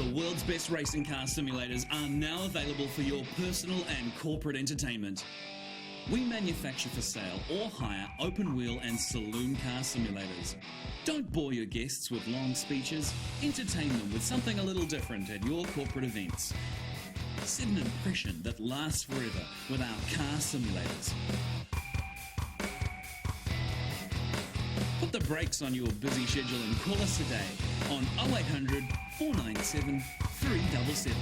the world's best racing car simulators are now available for your personal and corporate entertainment. We manufacture for sale or hire open-wheel and saloon car simulators. Don't bore your guests with long speeches. Entertain them with something a little different at your corporate events. Set an impression that lasts forever with our car simulators. Put the brakes on your busy schedule and call us today on 0800 497 377.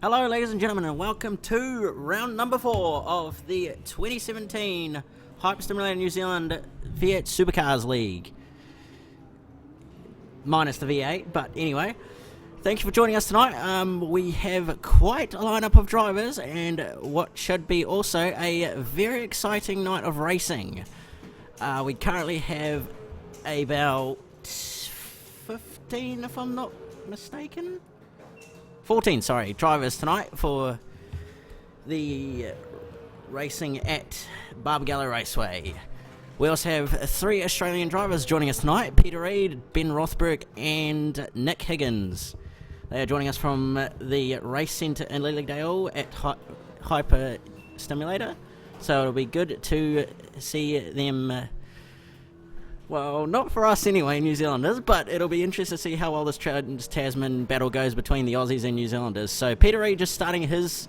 Hello ladies and gentlemen, and welcome to round number 4 of the 2017 Hyper Stimulator New Zealand V8 Supercars League. Minus the V8, but anyway. Thank you for joining us tonight. We have quite a lineup of drivers and what should be also a very exciting night of racing. We currently have about 15, if I'm not mistaken. 14, sorry, drivers tonight for the racing at Barbagallo Raceway. We also have 3 Australian drivers joining us tonight: Peter Reid, Ben Rothberg and Nick Higgins. They are joining us from the race centre in Lilydale at Hyper Stimulator. So it'll be good to see them, well, not for us anyway, New Zealanders, but it'll be interesting to see how well this Trans-Tasman battle goes between the Aussies and New Zealanders. So Peter Reid just starting his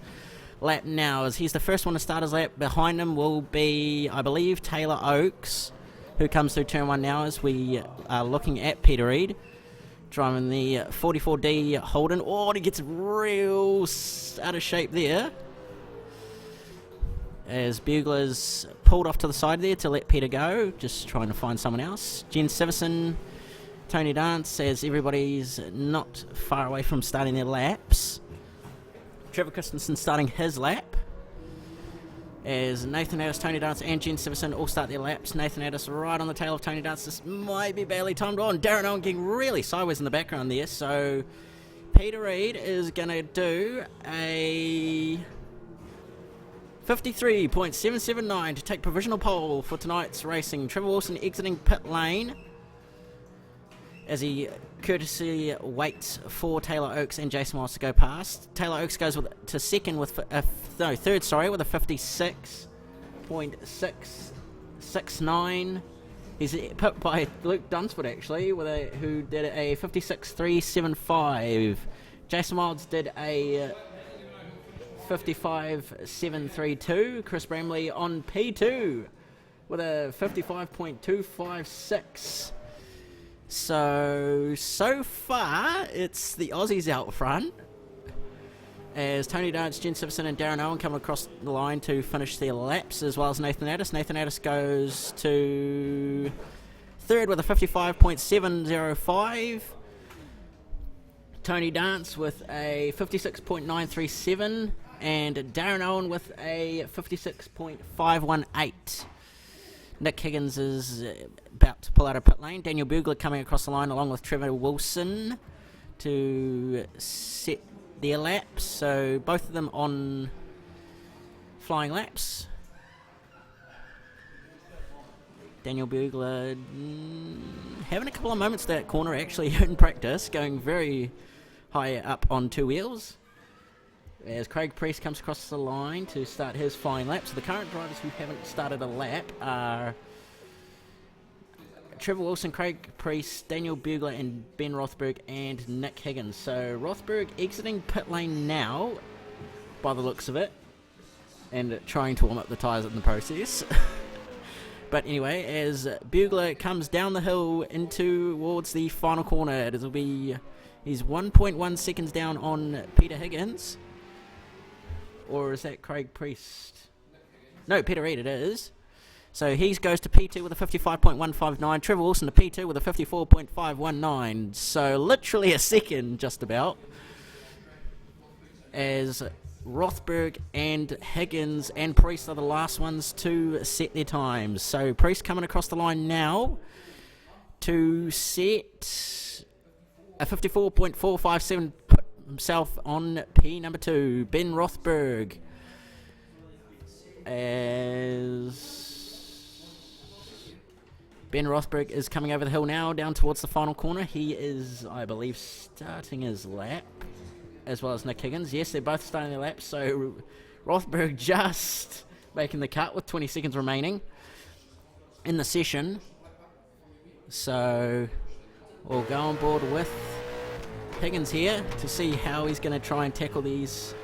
lap now, as he's the first one to start his lap. Behind him will be, I believe, Taylor Oakes, who comes through turn 1 now, as we are looking at Peter Reid driving the 44D Holden. Oh, and he gets real out of shape there, as Bugler's pulled off to the side there to let Peter go, just trying to find someone else. Jen Siverson, Tony Dance, as everybody's not far away from starting their laps. Trevor Christensen starting his lap, as Nathan Addis, Tony Dance and Jen Siverson all start their laps. Nathan Addis right on the tail of Tony Dance. This might be badly timed on. Darren Owen getting really sideways in the background there, so Peter Reid is going to do a 53.779 to take provisional pole for tonight's racing. Trevor Wilson exiting pit lane as he courtesy waits for Taylor Oakes and Jason Miles to go past. Taylor Oakes goes to second with third, with a 56.669. He's put by Luke Dunsford actually, who did a 56.375. Jason Miles did a 55.732. Chris Bramley on P2 with a 55.256. So far it's the Aussies out front, as Tony Dance, Jen Siverson and Darren Owen come across the line to finish their laps, as well as Nathan Addis. Nathan Addis goes to third with a 55.705. Tony Dance with a 56.937. And Darren Owen with a 56.518. Nick Higgins is about to pull out of pit lane. Daniel Bugler coming across the line along with Trevor Wilson to set their laps. So both of them on flying laps. Daniel Bugler having a couple of moments to that corner actually in practice, going very high up on 2 wheels. As Craig Priest comes across the line to start his flying lap. So the current drivers who haven't started a lap are Trevor Wilson, Craig Priest, Daniel Bugler and Ben Rothberg and Nick Higgins. So Rothberg exiting pit lane now, by the looks of it, and trying to warm up the tyres in the process. But anyway, as Bugler comes down the hill towards the final corner, he's 1.1 seconds down on Peter Higgins. Or is that Craig Priest? No, Peter Reid it is. So he goes to P2 with a 55.159. Trevor Wilson to P2 with a 54.519. So literally a second, just about. As Rothberg and Higgins and Priest are the last ones to set their times. So Priest coming across the line now to set a 54.457. Himself on P number 2. Ben Rothberg is coming over the hill now down towards the final corner. He is, I believe, starting his lap, as well as Nick Higgins. Yes, they're both starting their laps, so Rothberg just making the cut with 20 seconds remaining in the session. So we'll go on board with Higgins here to see how he's going to try and tackle these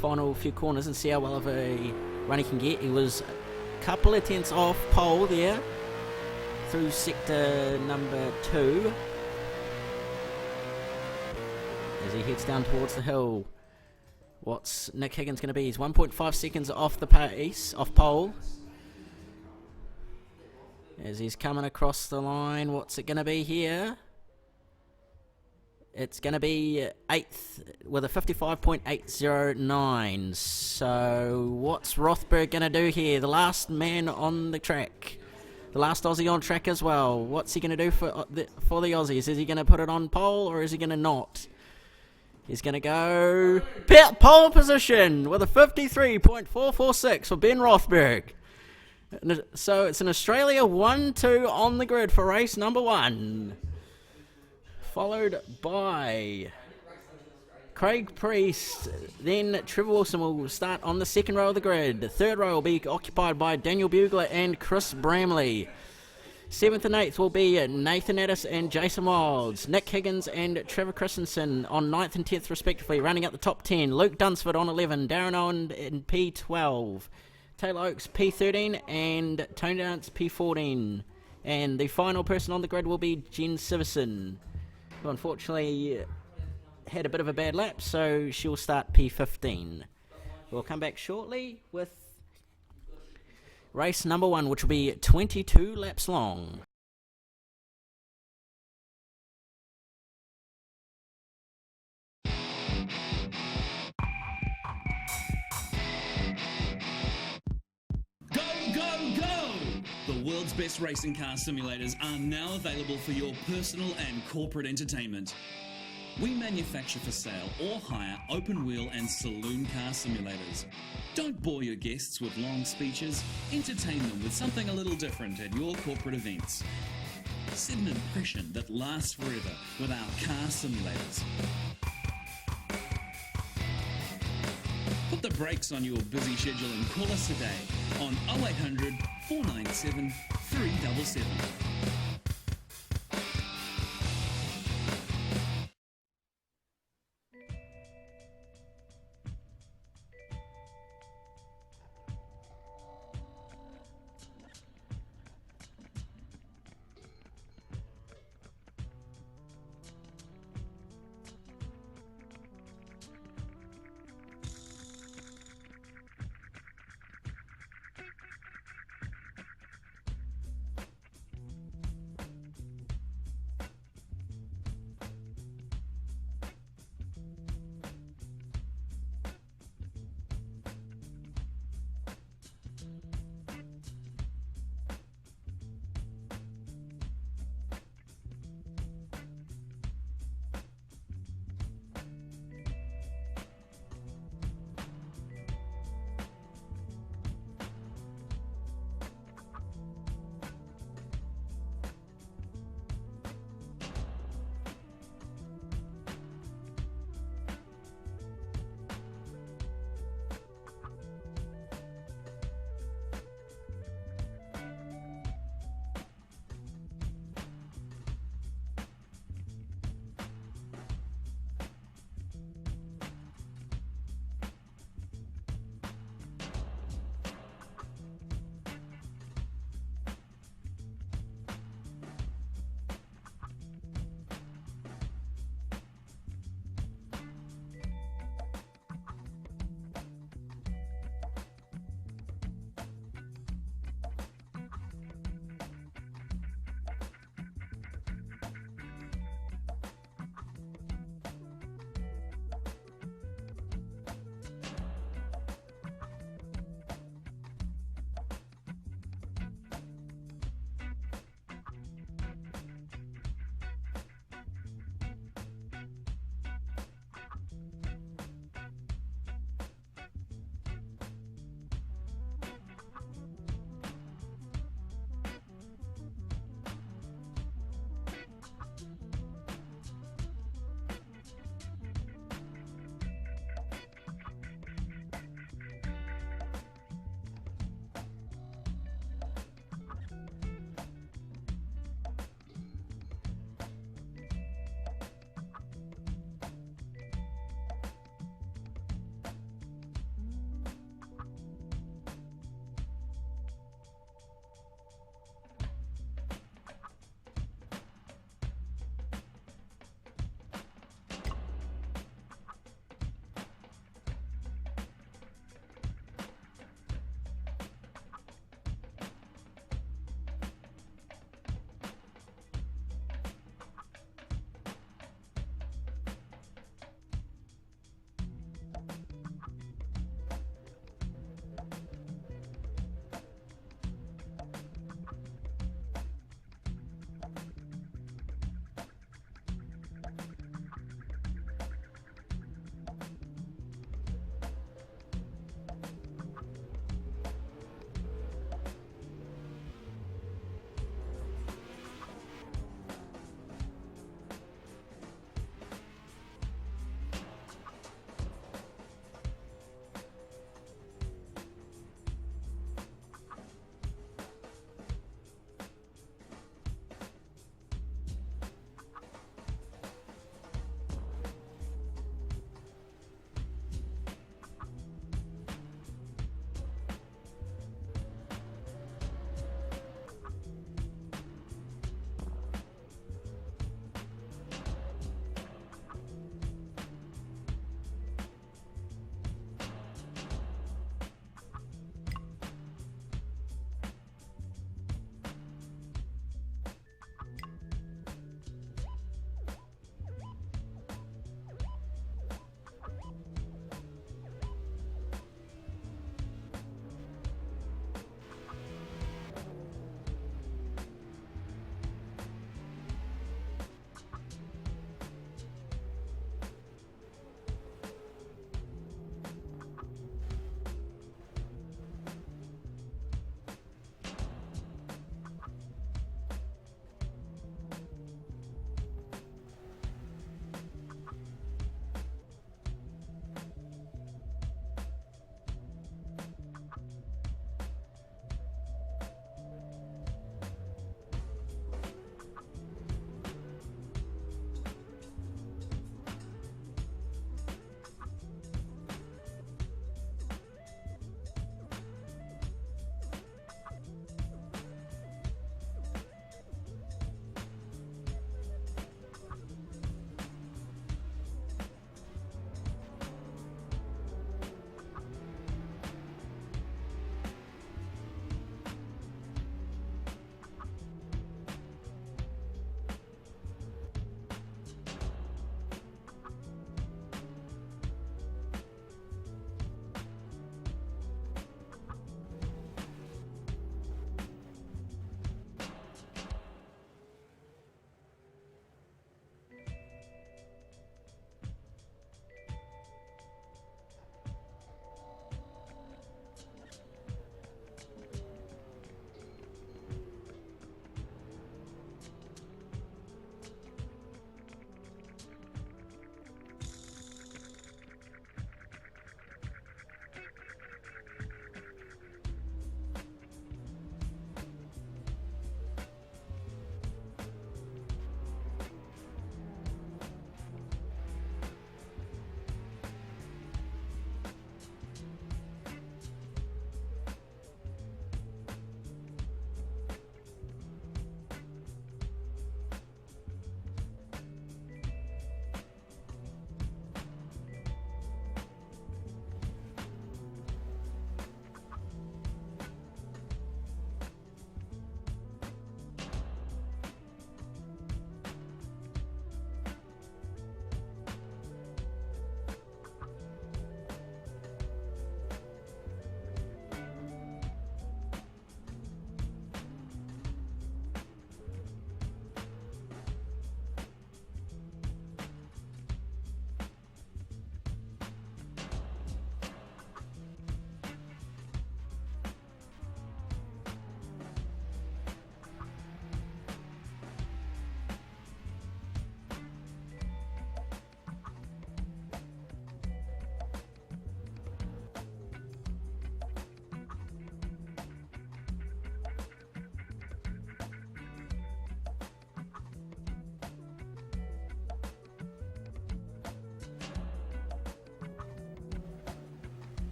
final few corners and see how well of a run he can get. He was a couple of tenths off pole there through sector number 2 as he heads down towards the hill. What's Nick Higgins going to be? He's 1.5 seconds off the pace, off pole. As he's coming across the line, what's it going to be here? It's going to be 8th with a 55.809. So what's Rothberg going to do here? The last man on the track. The last Aussie on track as well. What's he going to do for the Aussies? Is he going to put it on pole or is he going to not? He's going to go pole position with a 53.446 for Ben Rothberg. So it's an Australia 1-2 on the grid for race number 1. Followed by Craig Priest, then Trevor Wilson will start on the second row of the grid. The third row will be occupied by Daniel Bugler and Chris Bramley. 7th and 8th will be Nathan Addis and Jason Wilds. Nick Higgins and Trevor Christensen on 9th and 10th respectively, running out the top 10. Luke Dunsford on 11, Darren Owen in P12, Taylor Oakes P13 and Tony Dance P14. And the final person on the grid will be Jen Siverson, who unfortunately had a bit of a bad lap, so she'll start P15. We'll come back shortly with race number 1, which will be 22 laps long. Go, go, go! The world's best racing car simulators are now available for your personal and corporate entertainment. We manufacture for sale or hire open wheel and saloon car simulators. Don't bore your guests with long speeches. Entertain them with something a little different at your corporate events. Set an impression that lasts forever with our car simulators. Put the brakes on your busy schedule and call us today on 0800 497 377.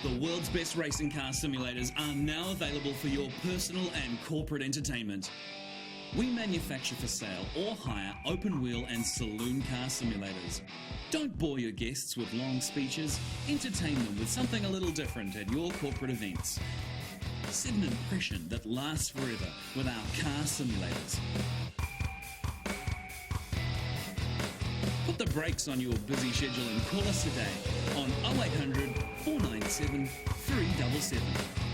The world's best racing car simulators are now available for your personal and corporate entertainment. We manufacture for sale or hire open wheel and saloon car simulators. Don't bore your guests with long speeches. Entertain them with something a little different at your corporate events. Set an impression that lasts forever with our car simulators. Put the brakes on your busy schedule and call us today on 0800 497 377.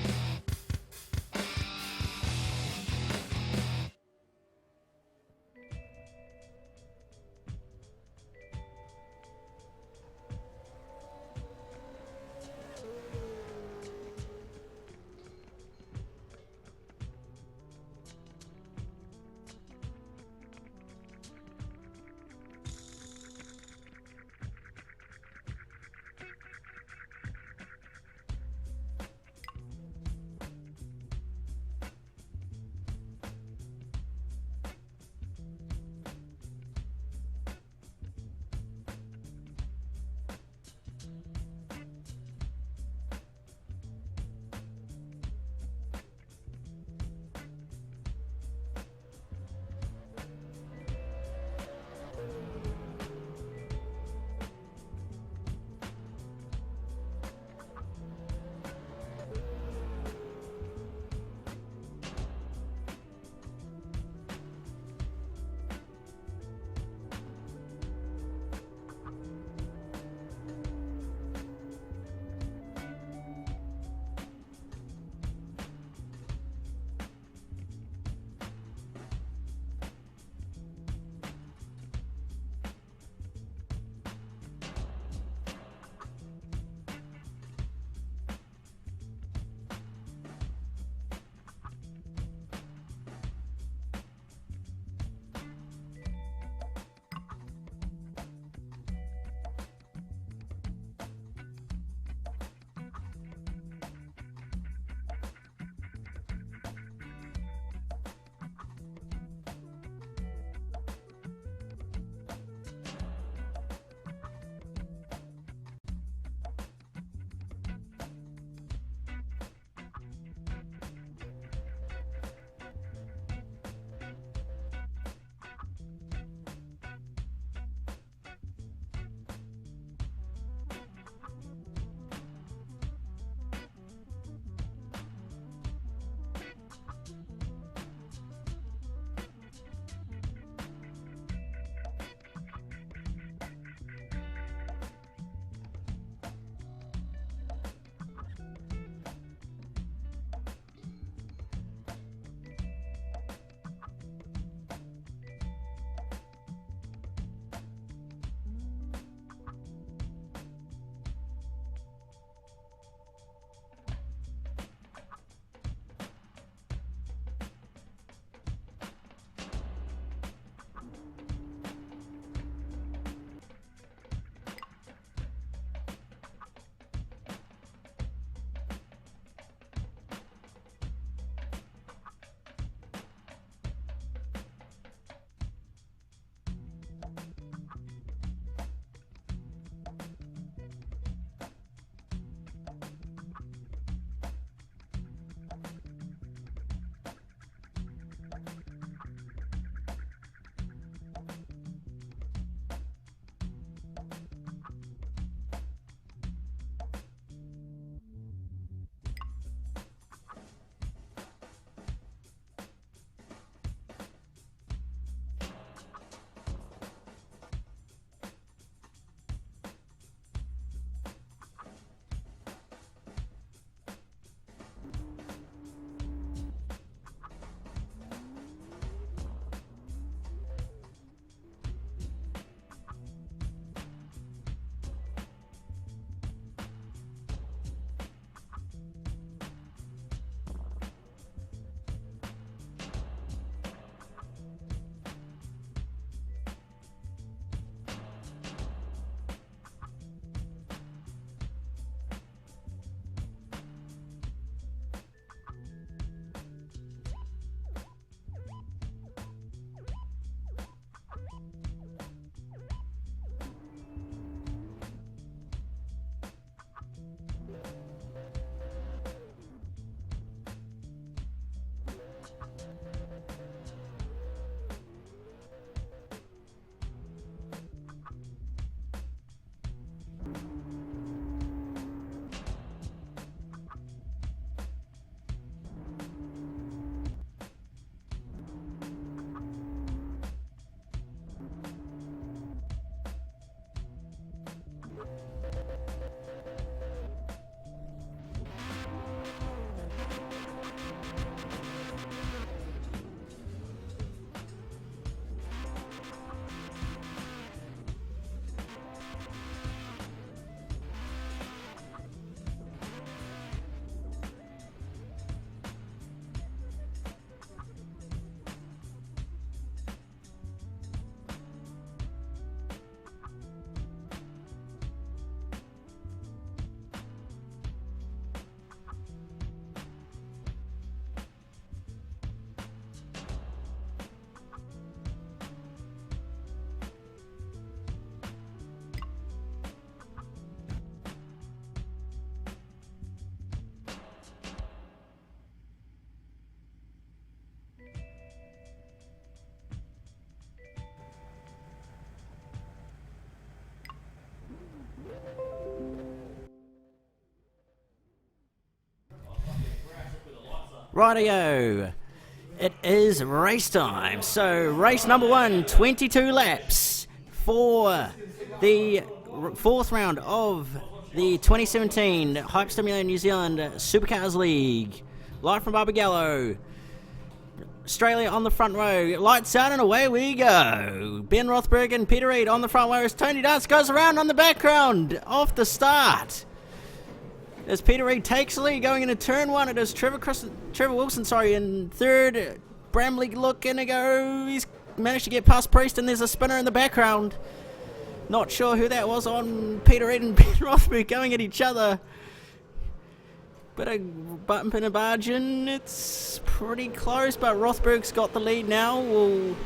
Rightio. It is race time. So, race number 1, 22 laps for the fourth round of the 2017 Hype Stimulator New Zealand Supercars League. Live from Barbagallo. Australia on the front row. Lights out and away we go. Ben Rothberg and Peter Reid on the front row as Tony Dance goes around on the background off the start. As Peter Reid takes the lead going into turn 1, it is Trevor Wilson in third. Bramley looking to go. He's managed to get past Priest, and there's a spinner in the background. Not sure who that was on Peter Reid and Ben Rothberg going at each other. Bit of bump and a bargain. It's pretty close, but Rothberg's got the lead now. We'll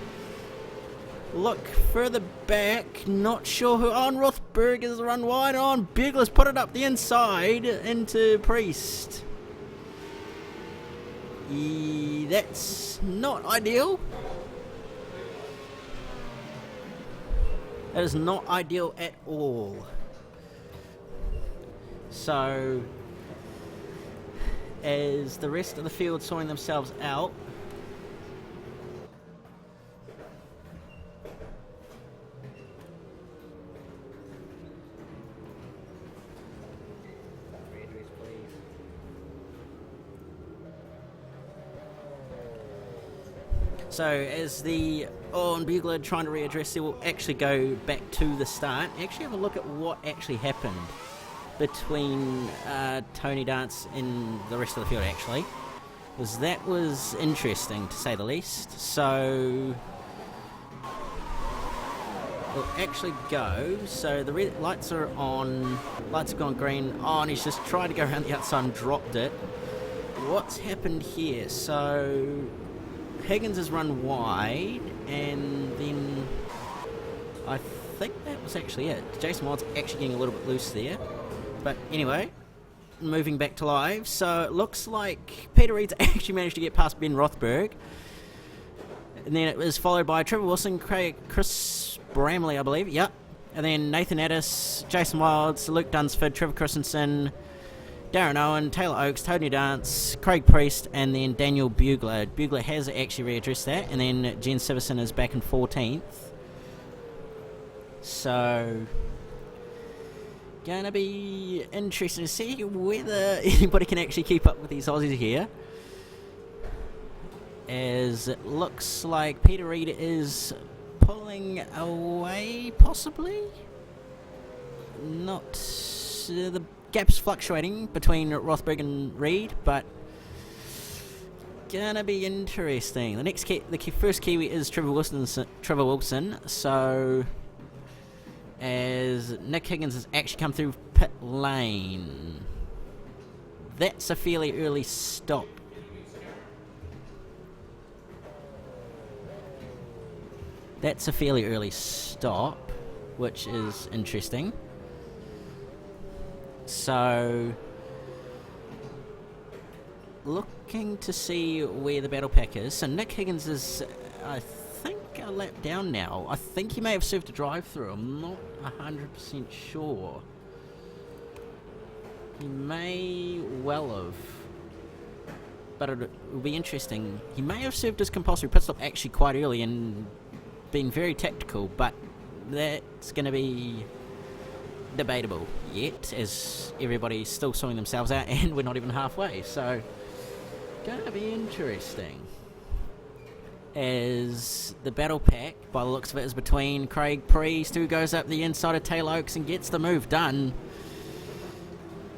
look further back. Not sure who. On Rothberg is run wide on. Bugler's put it up the inside into Priest. That's not ideal. That is not ideal at all. So, as the rest of the field sorting themselves out, so as the and Bugler trying to readdress, they will actually go back to the start. Actually have a look at what actually happened between Tony Dance and the rest of the field, actually, because that was interesting to say the least. So we'll actually go. So the red lights are on. Lights have gone green. Oh, and he's just tried to go around the outside and dropped it. What's happened here? So Higgins has run wide, and then I think that was actually it. Jason Wild's actually getting a little bit loose there. But anyway, moving back to live. So it looks like Peter Reid's actually managed to get past Ben Rothberg. And then it was followed by Trevor Wilson, Chris Bramley, I believe. Yep. And then Nathan Addis, Jason Wilds, Luke Dunsford, Trevor Christensen, Darren Owen, Taylor Oakes, Tony Dance, Craig Priest, and then Daniel Bugler. Bugler has actually readdressed that. And then Jen Siverson is back in 14th. So gonna be interesting to see whether anybody can actually keep up with these Aussies here, as it looks like Peter Reid is pulling away, possibly. Not the gap's fluctuating between Rothberg and Reid, but gonna be interesting. The first Kiwi is Trevor Wilson. So as Nick Higgins has actually come through pit lane. That's a fairly early stop. Which is interesting. So, looking to see where the battle pack is. So Nick Higgins is, I think, a lap down now. I think he may have served a drive-through. I'm not 100% sure. He may well have. But it will be interesting. He may have served his compulsory pit stop actually quite early and been very tactical, but that's going to be debatable yet, as everybody's still sorting themselves out and we're not even halfway. So, going to be interesting. As the battle pack, by the looks of it, is between Craig Priest, who goes up the inside of Taylor Oakes and gets the move done.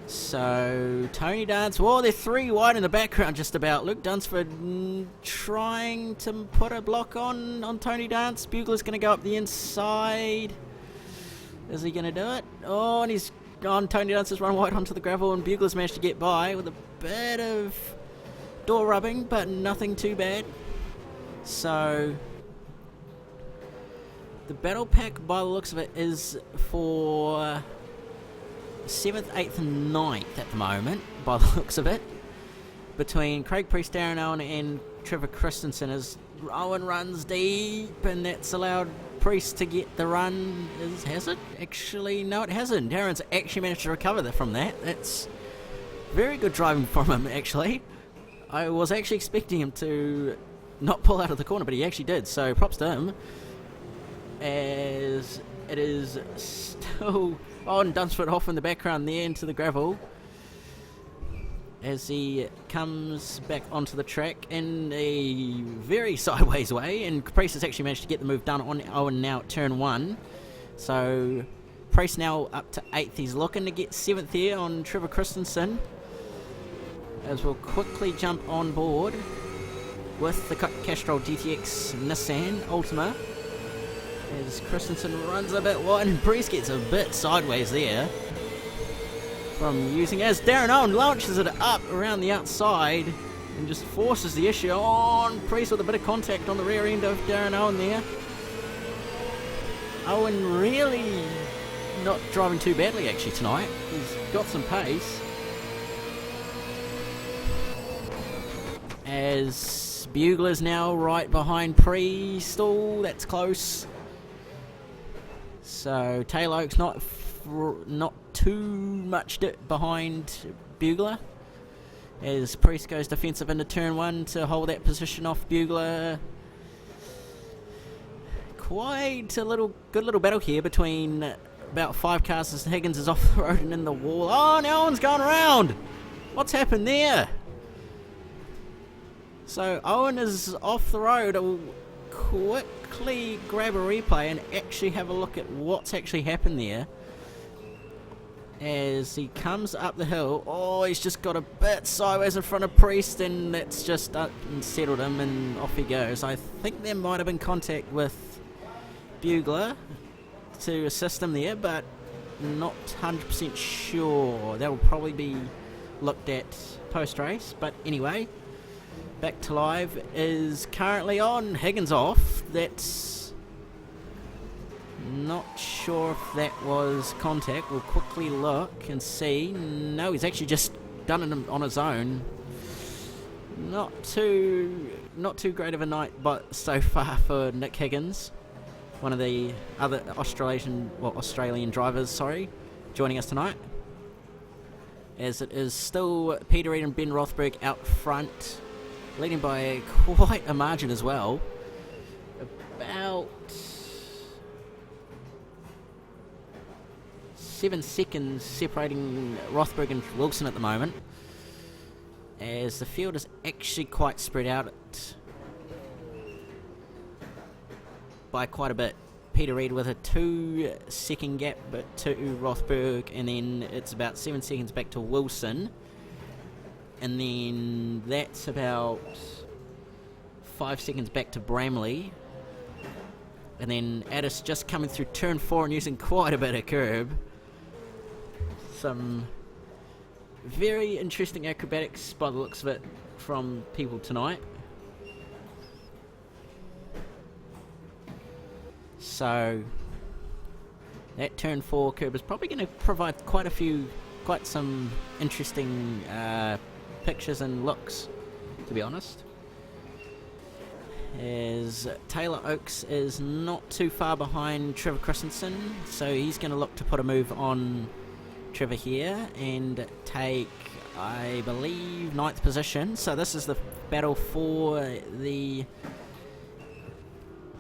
So, Tony Dance, they're 3 wide in the background just about. Luke Dunsford trying to put a block on Tony Dance. Bugler's going to go up the inside. Is he going to do it? Oh, and he's gone. Tony Dance has run wide onto the gravel, and Bugler's managed to get by with a bit of door rubbing, but nothing too bad. So, the battle pack, by the looks of it, is for 7th, 8th and 9th at the moment, by the looks of it, between Craig Priest, Darren Owen and Trevor Christensen, as Owen runs deep, and that's allowed Priest to get the run. Has it? Actually, no, it hasn't. Darren's actually managed to recover from that. That's very good driving from him, actually. I was actually expecting him to not pull out of the corner, but he actually did, so props to him. As it is still on Dunsford off in the background there into the gravel, as he comes back onto the track in a very sideways way, and Caprice has actually managed to get the move done on Owen now at turn 1. So Price now up to 8th. He's looking to get 7th here on Trevor Christensen, as we'll quickly jump on board with the Castrol GTX Nissan Altima, as Christensen runs a bit wide and Priest gets a bit sideways there from using, as Darren Owen launches it up around the outside and just forces the issue on Priest with a bit of contact on the rear end of Darren Owen there. Owen really not driving too badly actually tonight. He's got some pace, as Bugler's now right behind Priest. Oh, that's close. So Taylor Oak's not too much behind Bugler, as Priest goes defensive into turn 1 to hold that position off Bugler. Quite a good little battle here between about 5 cars as Higgins is off the road and in the wall. Oh, now Owen's gone around. What's happened there? So Owen is off the road. I'll quickly grab a replay and actually have a look at what's actually happened there. As he comes up the hill, oh, he's just got a bit sideways in front of Priest, and that's just unsettled him, and off he goes. I think there might have been contact with Bugler to assist him there, but not 100% sure. That will probably be looked at post-race, but anyway, back to live is currently on. Higgins off. That's not sure if that was contact. We'll quickly look and see. No, he's actually just done it on his own. Not too great of a night, but so far for Nick Higgins, one of the other Australian drivers, joining us tonight. As it is still Peter Reid and Ben Rothberg out front, leading by quite a margin as well. About 7 seconds separating Rothberg and Wilson at the moment, as the field is actually quite spread out by quite a bit. Peter Reid with a 2-second gap but to Rothberg, and then it's about 7 seconds back to Wilson, and then that's about 5 seconds back to Bramley, and then Addis just coming through turn 4 and using quite a bit of curb. Some very interesting acrobatics by the looks of it from people tonight. So that turn 4 curb is probably going to provide quite some interesting pictures and looks, to be honest. As Taylor Oakes is not too far behind Trevor Christensen, so he's going to look to put a move on Trevor here and take, I believe, 9th position. So this is the battle for the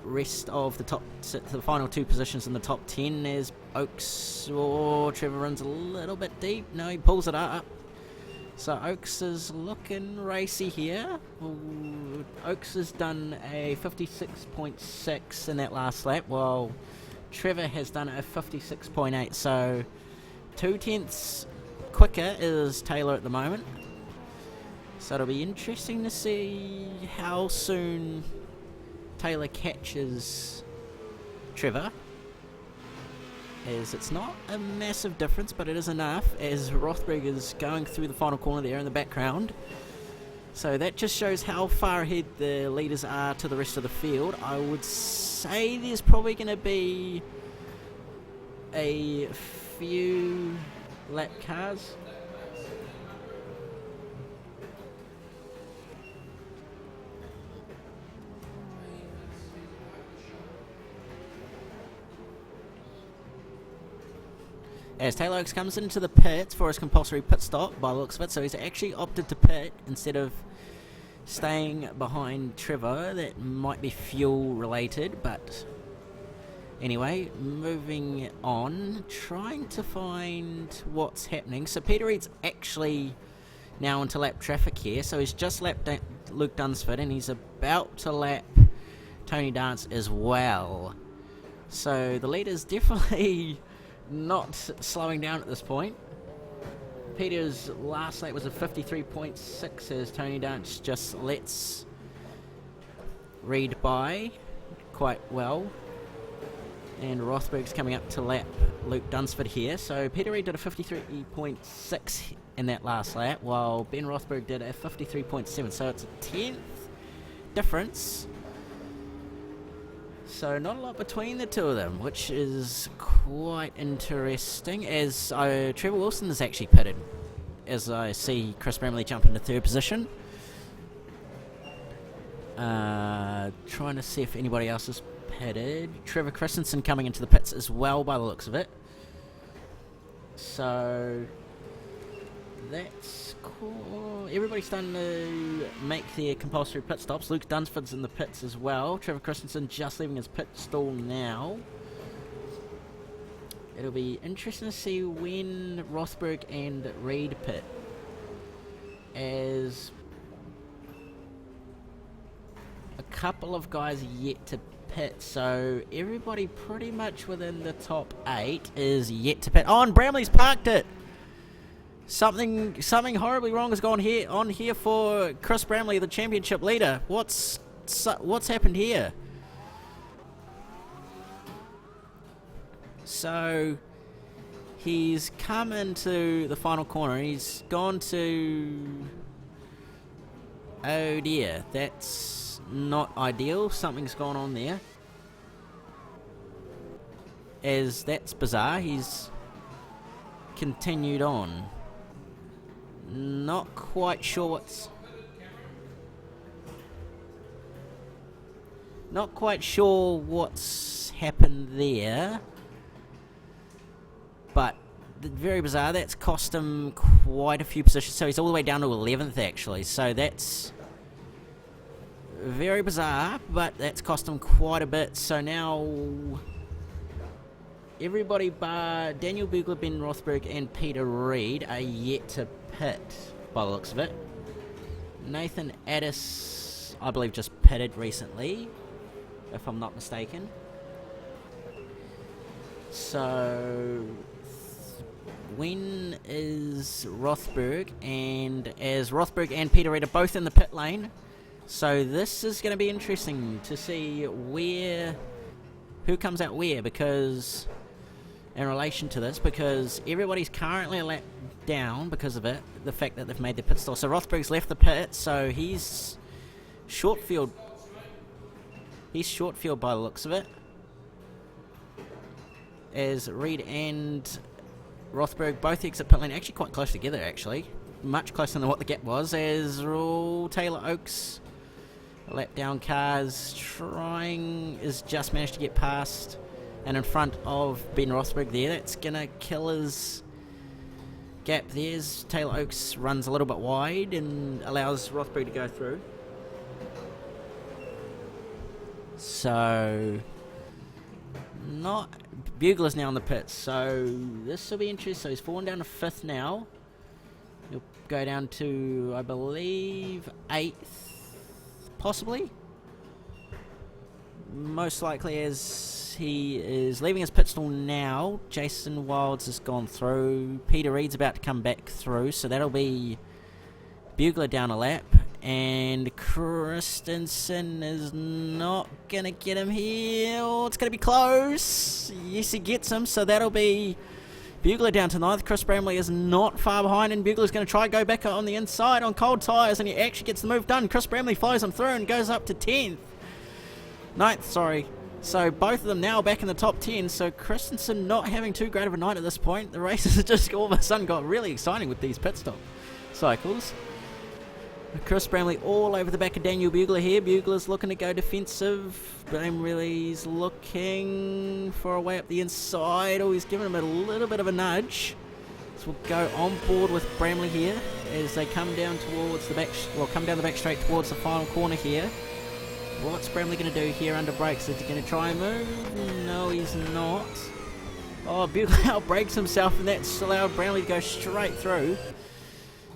rest of the final 2 positions in the top 10, as Oakes, Trevor runs a little bit deep. No, he pulls it up. So Oakes is looking racy here. Oakes has done a 56.6 in that last lap, while Trevor has done a 56.8. So 2 tenths quicker is Taylor at the moment. So it'll be interesting to see how soon Taylor catches Trevor, as it's not a massive difference, but it is enough, as Rothberg is going through the final corner there in the background. So that just shows how far ahead the leaders are to the rest of the field. I would say there's probably going to be a few lap cars. as Taylor Oaks comes into the pits for his compulsory pit stop by the looks of it. So he's actually opted to pit instead of staying behind Trevor. That might be fuel related, but anyway, moving on, trying to find what's happening. So Peter Reid's actually now into lap traffic here, so he's just lapped Luke Dunsford and he's about to lap Tony Dance as well. So the leader's definitely not slowing down at this point. Peter's last lap was a 53.6 as Tony Dance just lets Reid by quite well. And Rothberg's coming up to lap Luke Dunsford here. So Peter Reid did a 53.6 in that last lap, while Ben Rothberg did a 53.7. So it's a 10th difference. So not a lot between the two of them, which is quite interesting, as Trevor Wilson is actually pitted, as I see Chris Bramley jump into third position. Trying to see if anybody else is pitted. Trevor Christensen coming into the pits as well by the looks of it. So that's cool. Everybody's starting to make their compulsory pit stops. Luke Dunsford's in the pits as well. Trevor Christensen just leaving his pit stall now. It'll be interesting to see when Rothberg and Reid pit, as a couple of guys yet to pit. So everybody pretty much within the top 8 is yet to pit. Oh, and Bramley's parked it. Something horribly wrong has gone on here for Chris Bramley, the championship leader. What's happened here? So he's come into the final corner. He's gone to... Oh dear, that's not ideal. Something's gone on there. As that's bizarre. He's continued on. Not quite sure what's happened there, but very bizarre. That's cost him quite a few positions, so he's all the way down to 11th actually, so that's very bizarre, but that's cost him quite a bit. So now everybody bar Daniel Bugler, Ben Rothberg and Peter Reid are yet to pit by the looks of it. Nathan Addis, I believe, just pitted recently, if I'm not mistaken. So when is Rothberg? And as Rothberg and Peter Reid are both in the pit lane, so this is going to be interesting to see who comes out where, because in relation to this, because everybody's currently a lap down because of it, the fact that they've made their pit stall. So Rothberg's left the pit, so he's short field by the looks of it, as Reid and Rothberg both exit pit lane, actually quite close together, actually much closer than what the gap was, as Taylor Oaks, lap down cars, is just managed to get past and in front of Ben Rothberg there. That's gonna kill his gap there. Taylor Oaks runs a little bit wide and allows Rothberg to go through. So Bugler's now in the pits, so this will be interesting. So he's fallen down to 5th now. He'll go down to, I believe, 8th, possibly. Most likely, as he is leaving his pit stall now. Jason Wilds has gone through. Peter Reid's about to come back through, so that'll be Bugler down a lap. And Christensen is not going to get him here. Oh, it's going to be close. Yes, he gets him, so that'll be Bugler down to 9th. Chris Bramley is not far behind, and Bugler's going to try to go back on the inside on cold tyres, and he actually gets the move done. Chris Bramley follows him through and goes up to 10th. 9th, sorry. So both of them now back in the top 10. So Christensen not having too great of a night at this point. The races just all of a sudden got really exciting with these pit stop cycles. Chris Bramley all over the back of Daniel Bugler here. Bugler's looking to go defensive. Bramley's looking for a way up the inside. Oh, he's giving him a little bit of a nudge. So we'll go on board with Bramley here as they come down towards the back, come down the back straight towards the final corner here. What's Bramley going to do here under brakes? Is he going to try and move? No, he's not. Oh, Bugler outbrakes himself, and that's allowed Bramley to go straight through.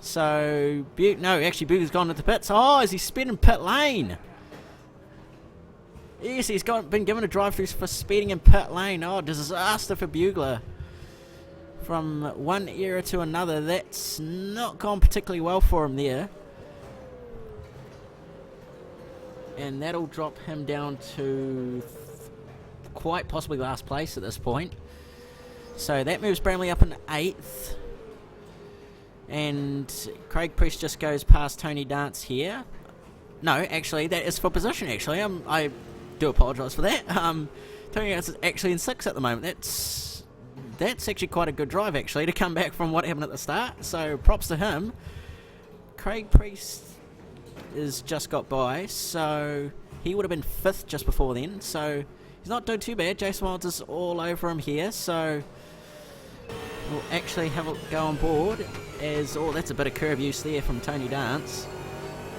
So, actually Bugler's gone to the pits. Oh, is he speeding pit lane? Yes, he's been given a drive-through for speeding in pit lane. Oh, disaster for Bugler. From one era to another, that's not gone particularly well for him there. And that'll drop him down to quite possibly last place at this point. So that moves Bramley up in 8th. And Craig Priest just goes past Tony Dance here. No, actually, that is for position, actually. I do apologise for that. Tony Dance is actually in 6th at the moment. That's actually quite a good drive, actually, to come back from what happened at the start. So props to him. Craig Priest has just got by, so he would have been 5th just before then. So he's not doing too bad. Jason Wilds is all over him here, so we'll actually have a go on board. That's a bit of curb use there from Tony Dance.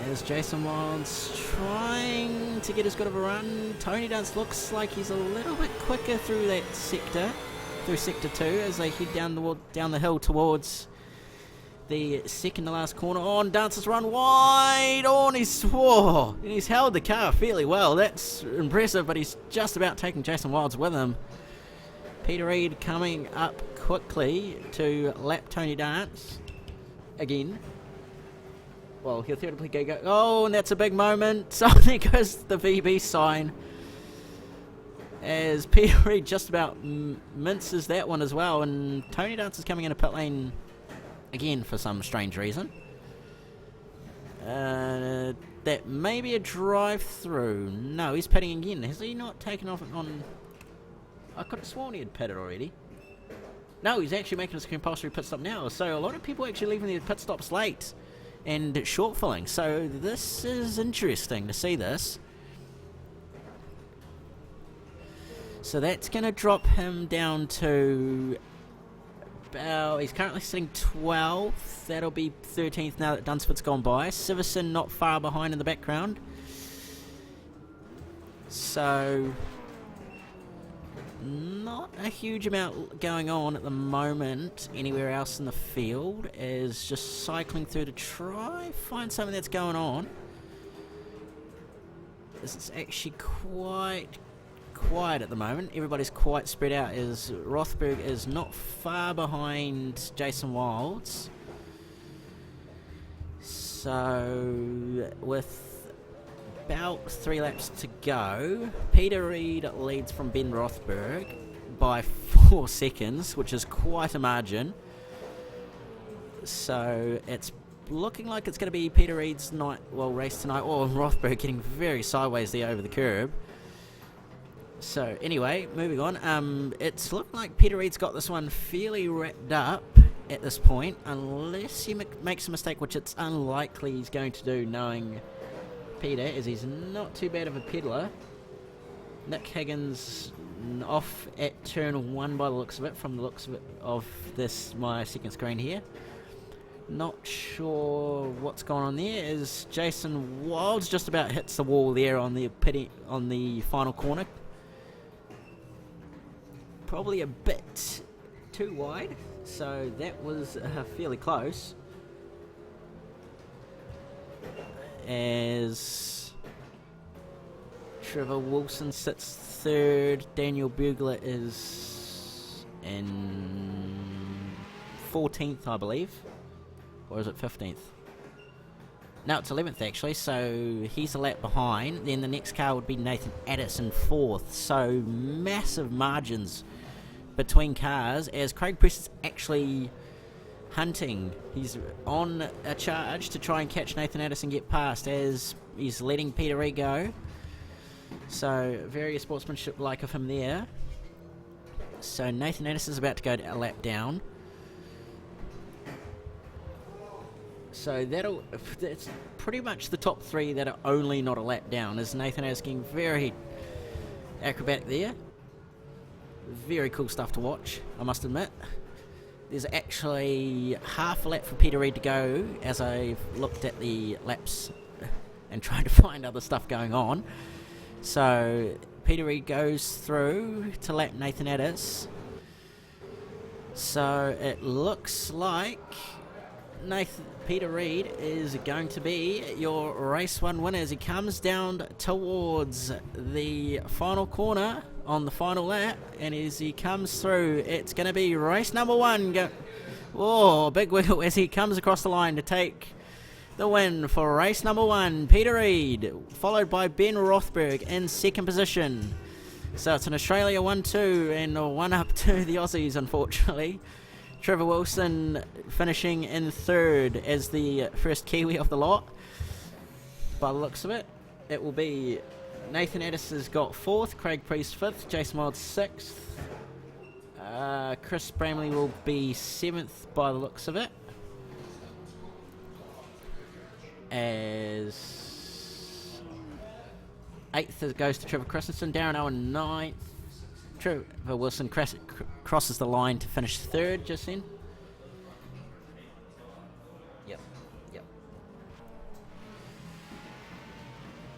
As Jason Wilds trying to get as good of a run. Tony Dance looks like he's a little bit quicker through that sector, through sector 2, as they head down the hill towards the second to last corner. Oh, and Dance's run wide. Oh, and he's held the car fairly well. That's impressive, but he's just about taking Jason Wilds with him. Peter Reid coming up quickly to lap Tony Dance again. Well, he'll theoretically go. Oh, and that's a big moment. So there goes the VB sign. As Peter Reid just about minces that one as well. And Tony Dance is coming in a pit lane again for some strange reason. That may be a drive-through. No, he's pitting again. Has he not taken off on... I could have sworn he had pitted already. No, he's actually making his compulsory pit stop now. So a lot of people actually leaving their pit stops late and short-filling. So this is interesting to see this. So that's going to drop him down to... he's currently sitting 12th. That'll be 13th now that Dunsford's gone by. Siverson not far behind in the background. So... not a huge amount going on at the moment anywhere else in the field, as just cycling through to try find something that's going on. This is actually quite quiet at the moment. Everybody's quite spread out, as Rothberg is not far behind Jason Wilds. So with about 3 laps to go, Peter Reid leads from Ben Rothberg by 4 seconds, which is quite a margin. So it's looking like it's going to be Peter Reid's race tonight. Oh, Rothberg getting very sideways there over the curb. So anyway, moving on. It's looking like Peter Reid's got this one fairly wrapped up at this point, unless he makes a mistake, which it's unlikely he's going to do, knowing Peter, as he's not too bad of a peddler. Nick Higgins off at turn 1 by the looks of it, from the looks of this, my second screen here. Not sure what's going on there, as Jason Wilds just about hits the wall there on the final corner. Probably a bit too wide, so that was fairly close. As Trevor Wilson sits 3rd, Daniel Bugler is in 14th, I believe. Or is it 15th? No, it's 11th actually, so he's a lap behind. Then the next car would be Nathan Addison 4th, so massive margins between cars, as Craig Priest is actually hunting. He's on a charge to try and catch Nathan Addison get past, as he's letting Peter Reid go. So very sportsmanship like of him there. So Nathan Addison's about to go a lap down. So that's pretty much the top 3 that are only not a lap down, as Nathan is getting very acrobatic there. Very cool stuff to watch, I must admit. There's actually half a lap for Peter Reid to go, as I've looked at the laps and tried to find other stuff going on. So Peter Reid goes through to lap Nathan Addis. So it looks like Peter Reid is going to be your race 1 winner as he comes down towards the final corner on the final lap, and as he comes through, it's going to be race number 1. Big wiggle as he comes across the line to take the win for race number 1. Peter Reid, followed by Ben Rothberg in second position. So it's an Australia 1-2 and 1 up to the Aussies, unfortunately. Trevor Wilson finishing in third as the first Kiwi of the lot. By the looks of it, it will be Nathan Addis has got 4th, Craig Priest 5th, Jason Miles 6th. Chris Bramley will be 7th by the looks of it. As 8th goes to Trevor Christensen, Darren Owen 9th. Trevor Wilson crosses the line to finish 3rd just then. Yep.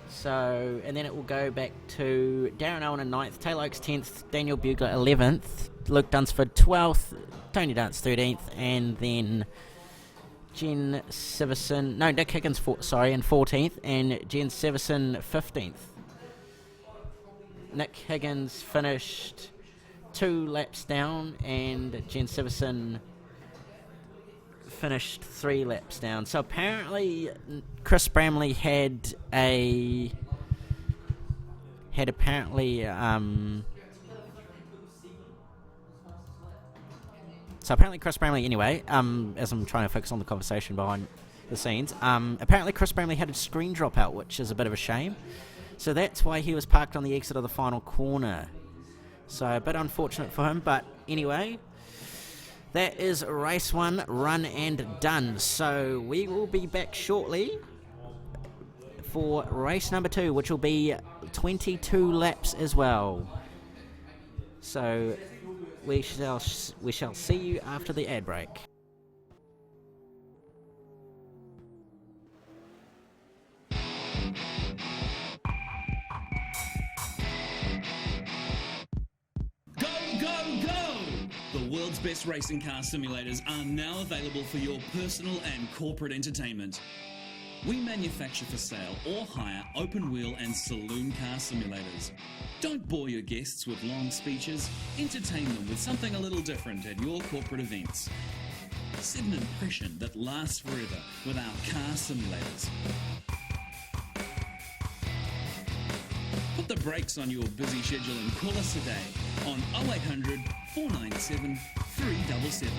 So, and then it will go back to Darren Owen in 9th, Taylor Oakes 10th, Daniel Bugler 11th, Luke Dunsford 12th, Tony Dance 13th, and then Nick Higgins in 14th, and Jen Severson 15th. Nick Higgins finished 2 laps down, and Jen Severson finished 3 laps down. So apparently, Chris Bramley had apparently Chris Bramley, anyway, as I'm trying to focus on the conversation behind the scenes, apparently Chris Bramley had a screen dropout, which is a bit of a shame. So that's why he was parked on the exit of the final corner. So a bit unfortunate for him, but anyway, that is race 1 run and done. So we will be back shortly for race number 2, which will be 22 laps as well. So we shall see you after the ad break. The world's best racing car simulators are now available for your personal and corporate entertainment. We manufacture for sale or hire open wheel and saloon car simulators. Don't bore your guests with long speeches. Entertain them with something a little different at your corporate events. Set an impression that lasts forever with our car simulators. Put the brakes on your busy schedule and call us today on 0800 497 377.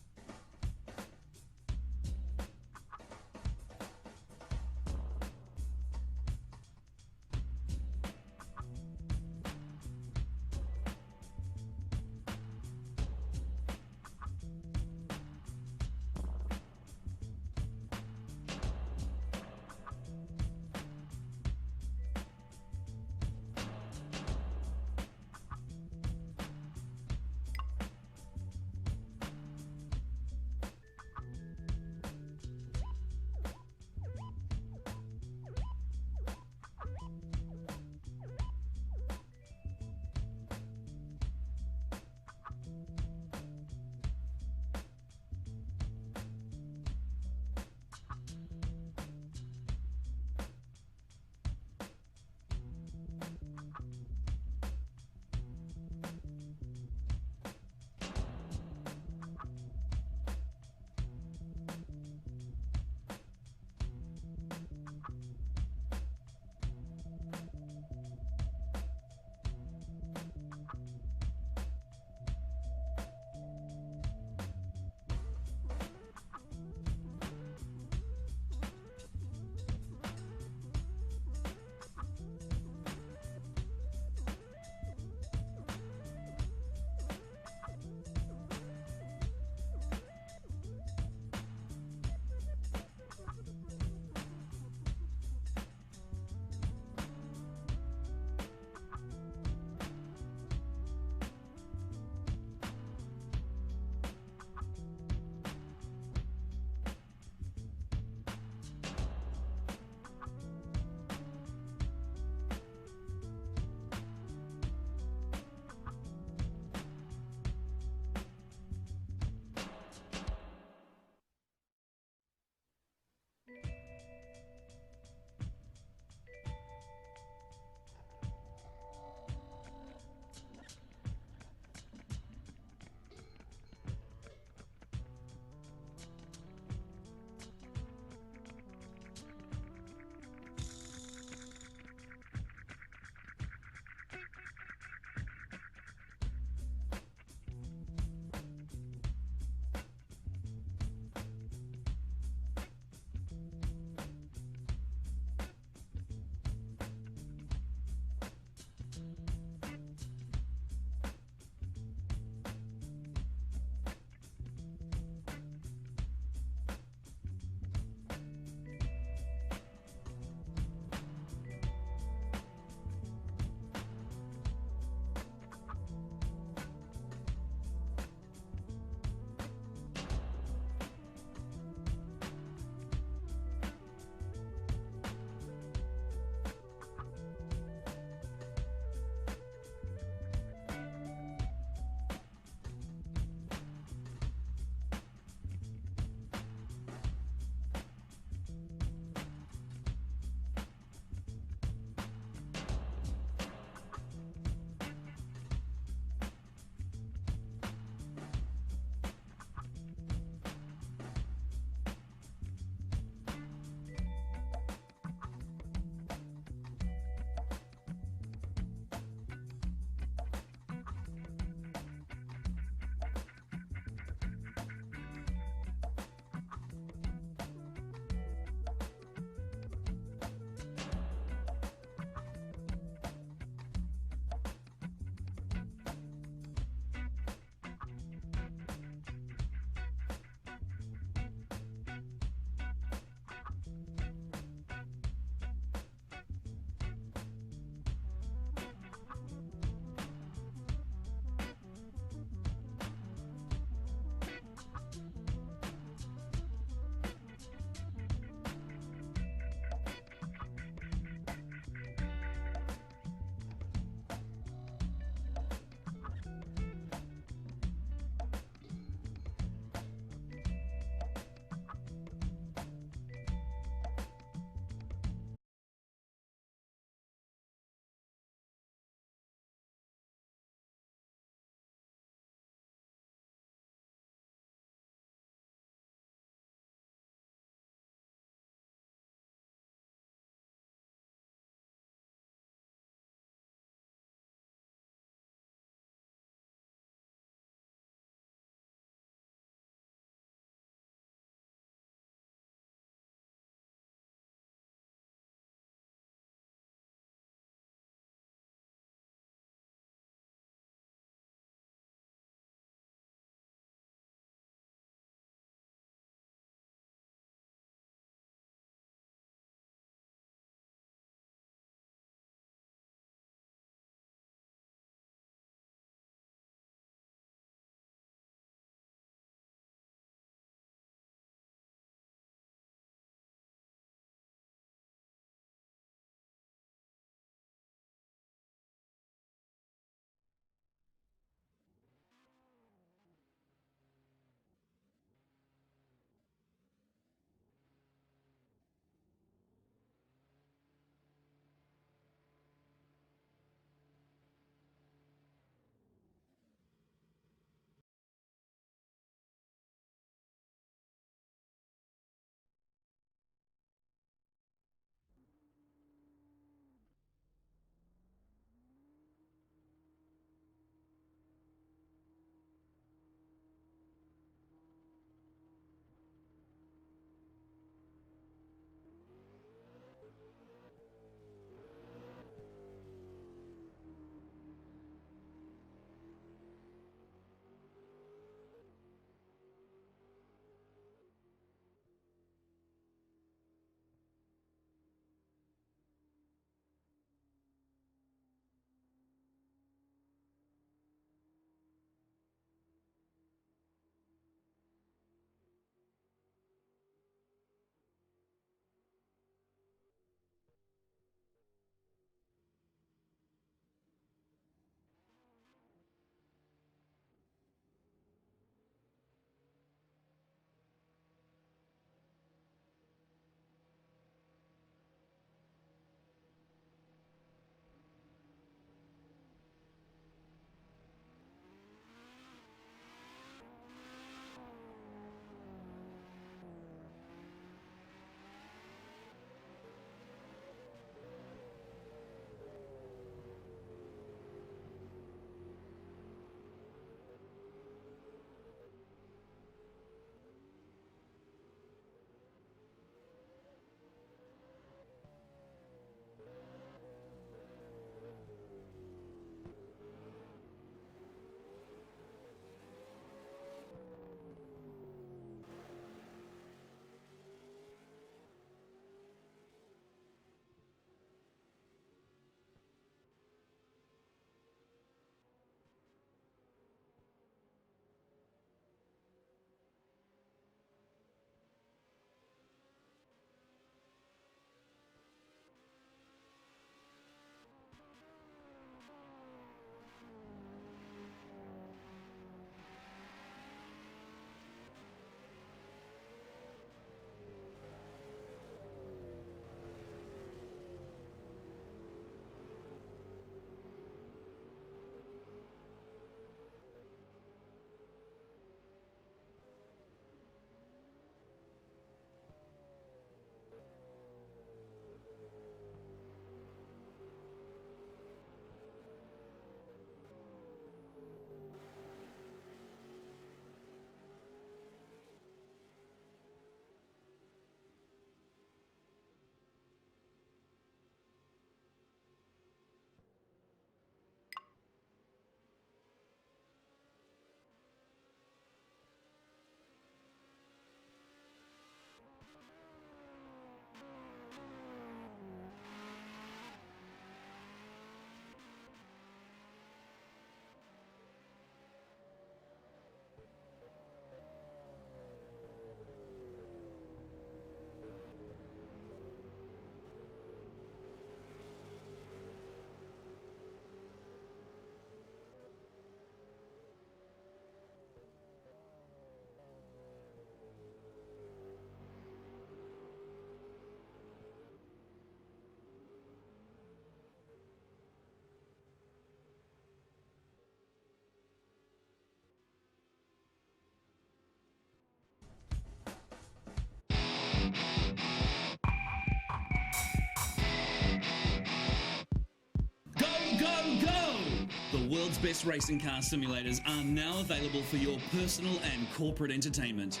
The world's best racing car simulators are now available for your personal and corporate entertainment.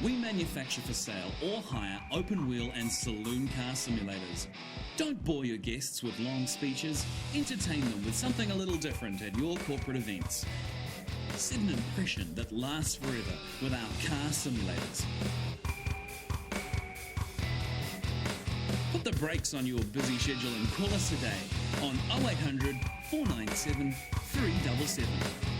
We manufacture for sale or hire open wheel and saloon car simulators. Don't bore your guests with long speeches. Entertain them with something a little different at your corporate events. Set an impression that lasts forever with our car simulators. Put the brakes on your busy schedule and call us today on 0800 497 377.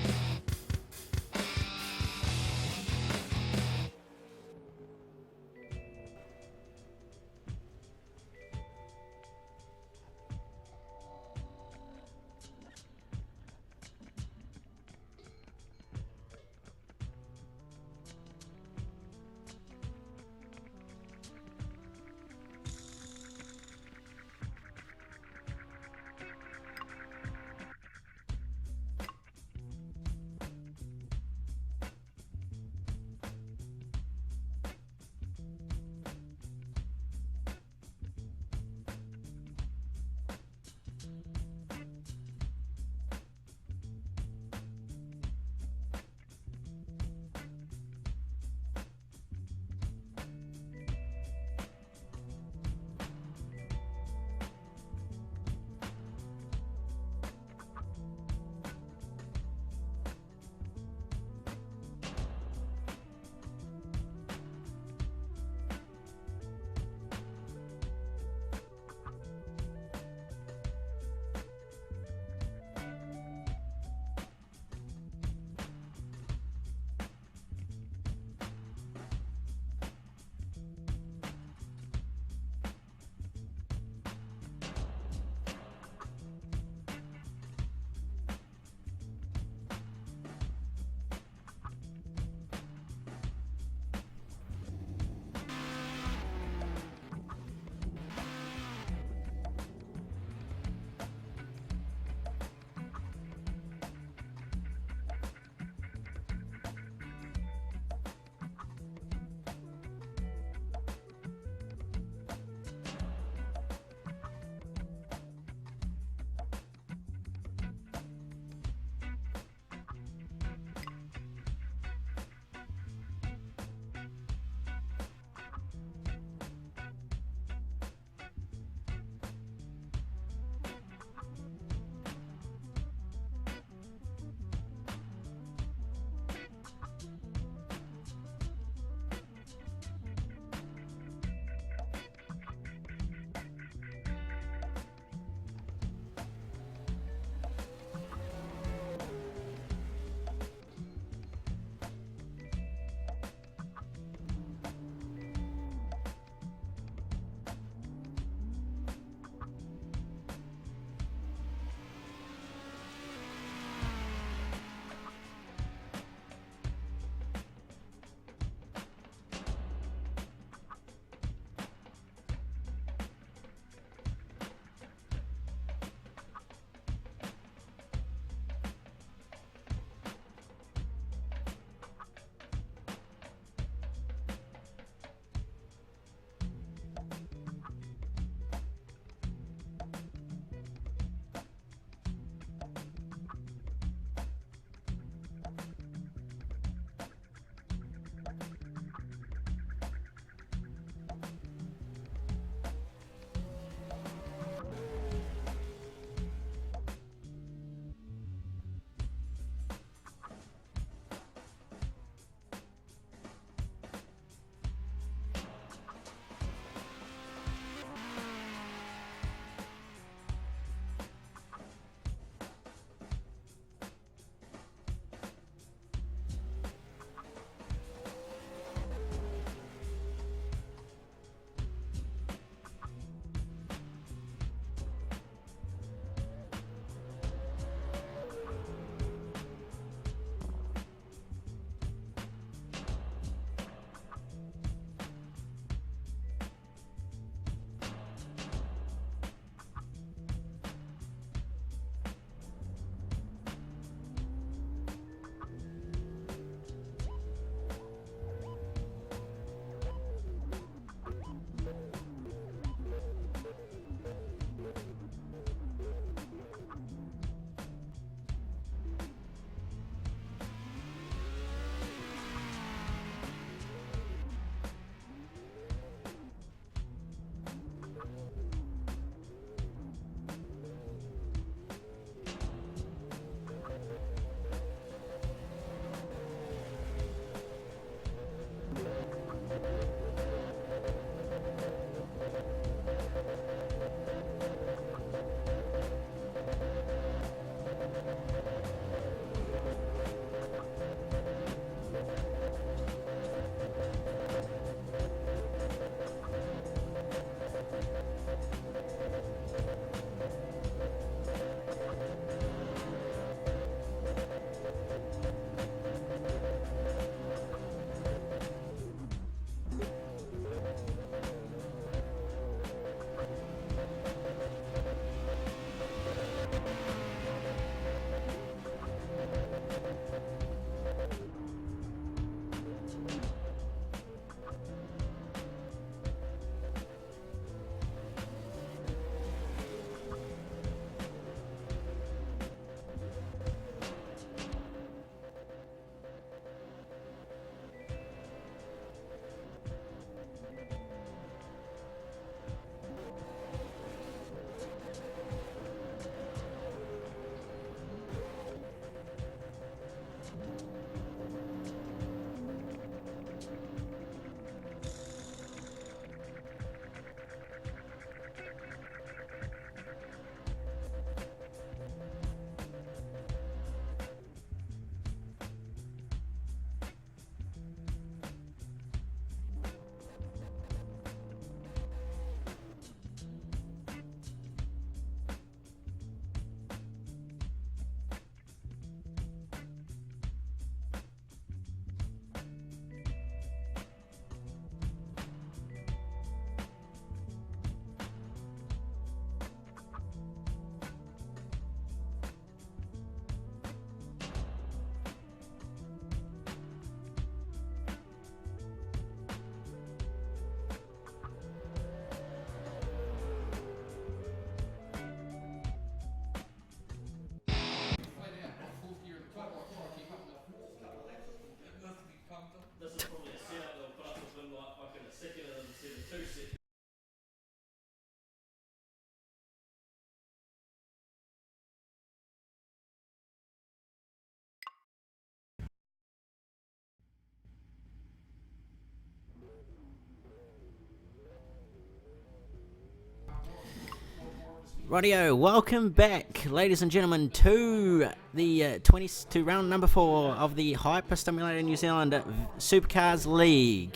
Rightio, welcome back, ladies and gentlemen, to the to round number 4 of the Hyper Stimulator New Zealand Supercars League.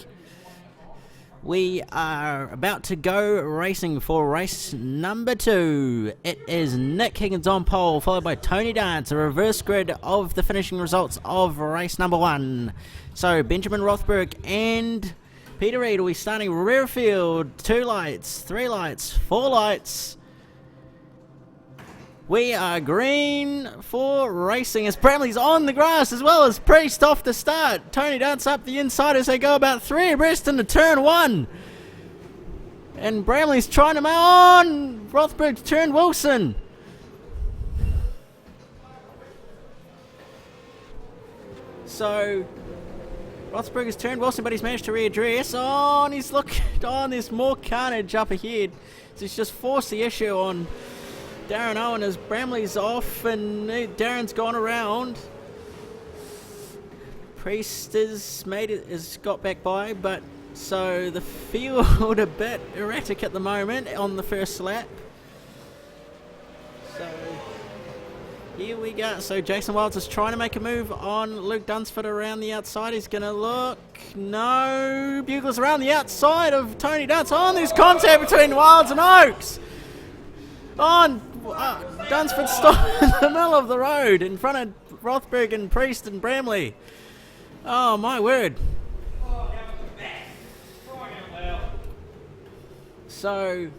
We are about to go racing for race number 2. It is Nick Higgins on pole, followed by Tony Dance, a reverse grid of the finishing results of race number 1. So Benjamin Rothberg and Peter Reid will be starting rear field, 2 lights, 3 lights, 4 lights. We are green for racing as Bramley's on the grass as well as Priest off the start. Tony Dance up the inside as they go about 3 abreast into turn 1. And Bramley's trying to on. Rothberg's turned Wilson. So Rothberg has turned Wilson, but he's managed to readdress. Oh, and he's looking on. There's more carnage up ahead. So he's just forced the issue on Darren Owen as Bramley's off and Darren's gone around. Priest has got back by, but so the field a bit erratic at the moment on the first lap. So here we go. So Jason Wilds is trying to make a move on Luke Dunsford around the outside. He's going to look. No. Bugles around the outside of Tony Dance. Oh, and there's contact between Wilds and Oakes. On Dunsford stopped in the middle of the road in front of Rothberg and Priest and Bramley. Oh my word. So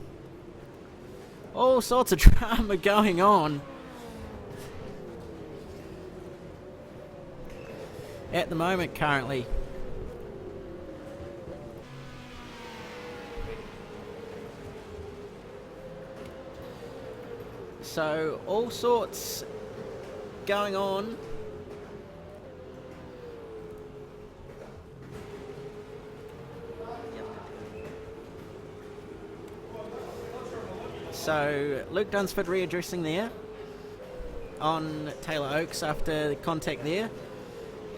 all sorts of drama going on at the moment currently. So all sorts going on. So Luke Dunsford readdressing there on Taylor Oakes after the contact there.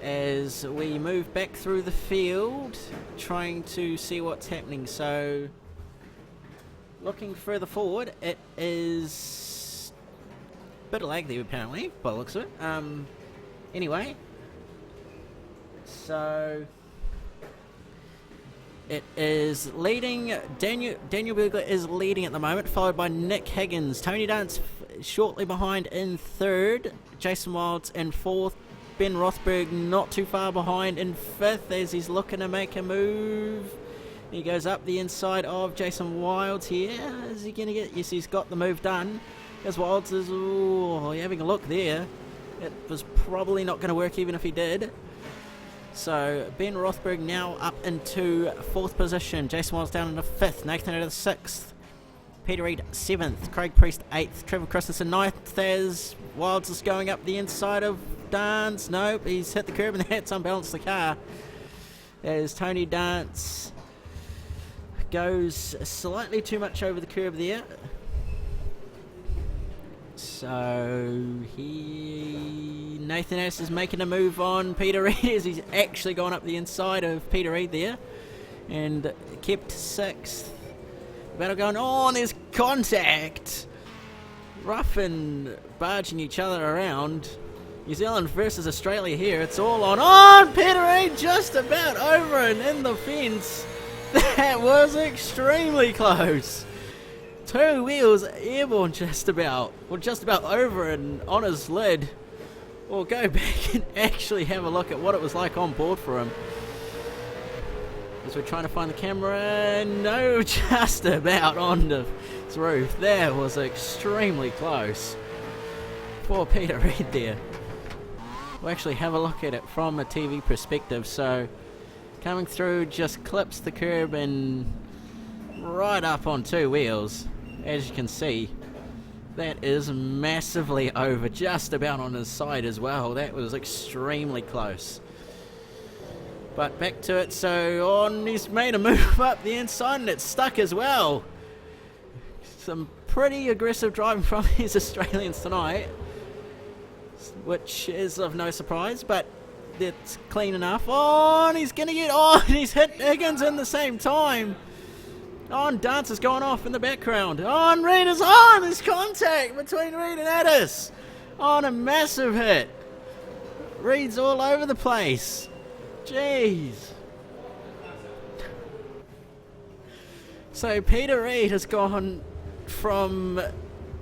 As we move back through the field, trying to see what's happening. So looking further forward, it is bit of lag there apparently, by the looks of it. Anyway, so it is leading. Daniel Bergler is leading at the moment, followed by Nick Higgins. Tony Dance shortly behind in 3rd. Jason Wilds in 4th. Ben Rothberg not too far behind in 5th as he's looking to make a move. He goes up the inside of Jason Wilds here. Is he going to get... Yes, he's got the move done. As Wilds is having a look there. It was probably not going to work even if he did. So Ben Rothberg now up into 4th position. Jason Wilds down into 5th. Nathan into 6th. Peter Reid 7th. Craig Priest 8th. Trevor Christensen 9th as Wilds is going up the inside of Dance. Nope, he's hit the curb and that's unbalanced the car. As Tony Dance goes slightly too much over the curb there. So Nathan S is making a move on Peter Reid as he's actually gone up the inside of Peter Reid there and kept 6th. Battle going on, there's contact. Rough and barging each other around. New Zealand versus Australia here. It's all on. Oh, Peter Reid just about over and in the fence. That was extremely close. 2 wheels airborne just about. Well, just about over and on his lid. We'll go back and actually have a look at what it was like on board for him. As we're trying to find the camera. No, just about on the roof. That was extremely close. Poor Peter Reid there. We'll actually have a look at it from a TV perspective. So coming through, just clips the curb and right up on 2 wheels. As you can see, that is massively over, just about on his side as well. That was extremely close. But back to it, so he's made a move up the inside and it's stuck as well. Some pretty aggressive driving from these Australians tonight, which is of no surprise, but it's clean enough. Oh, and he's going to get and he's hit Higgins in the same time. Oh, and Dance is going off in the background. Oh, and Reed is on! There's contact between Reed and Addis. Oh, and a massive hit. Reed's all over the place. Jeez. So Peter Reed has gone from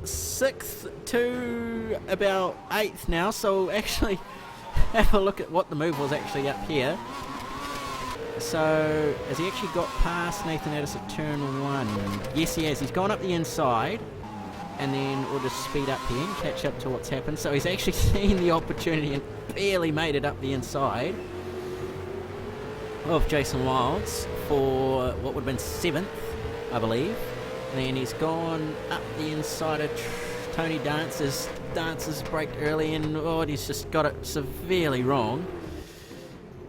6th to about 8th now. So actually have a look at what the move was actually up here. So has he actually got past Nathan Addis at turn 1? Yes, he has. He's gone up the inside. And then we'll just speed up here and catch up to what's happened. So he's actually seen the opportunity and barely made it up the inside of Jason Wilds for what would have been 7th, I believe. And then he's gone up the inside of Tony Dance's braked early and he's just got it severely wrong.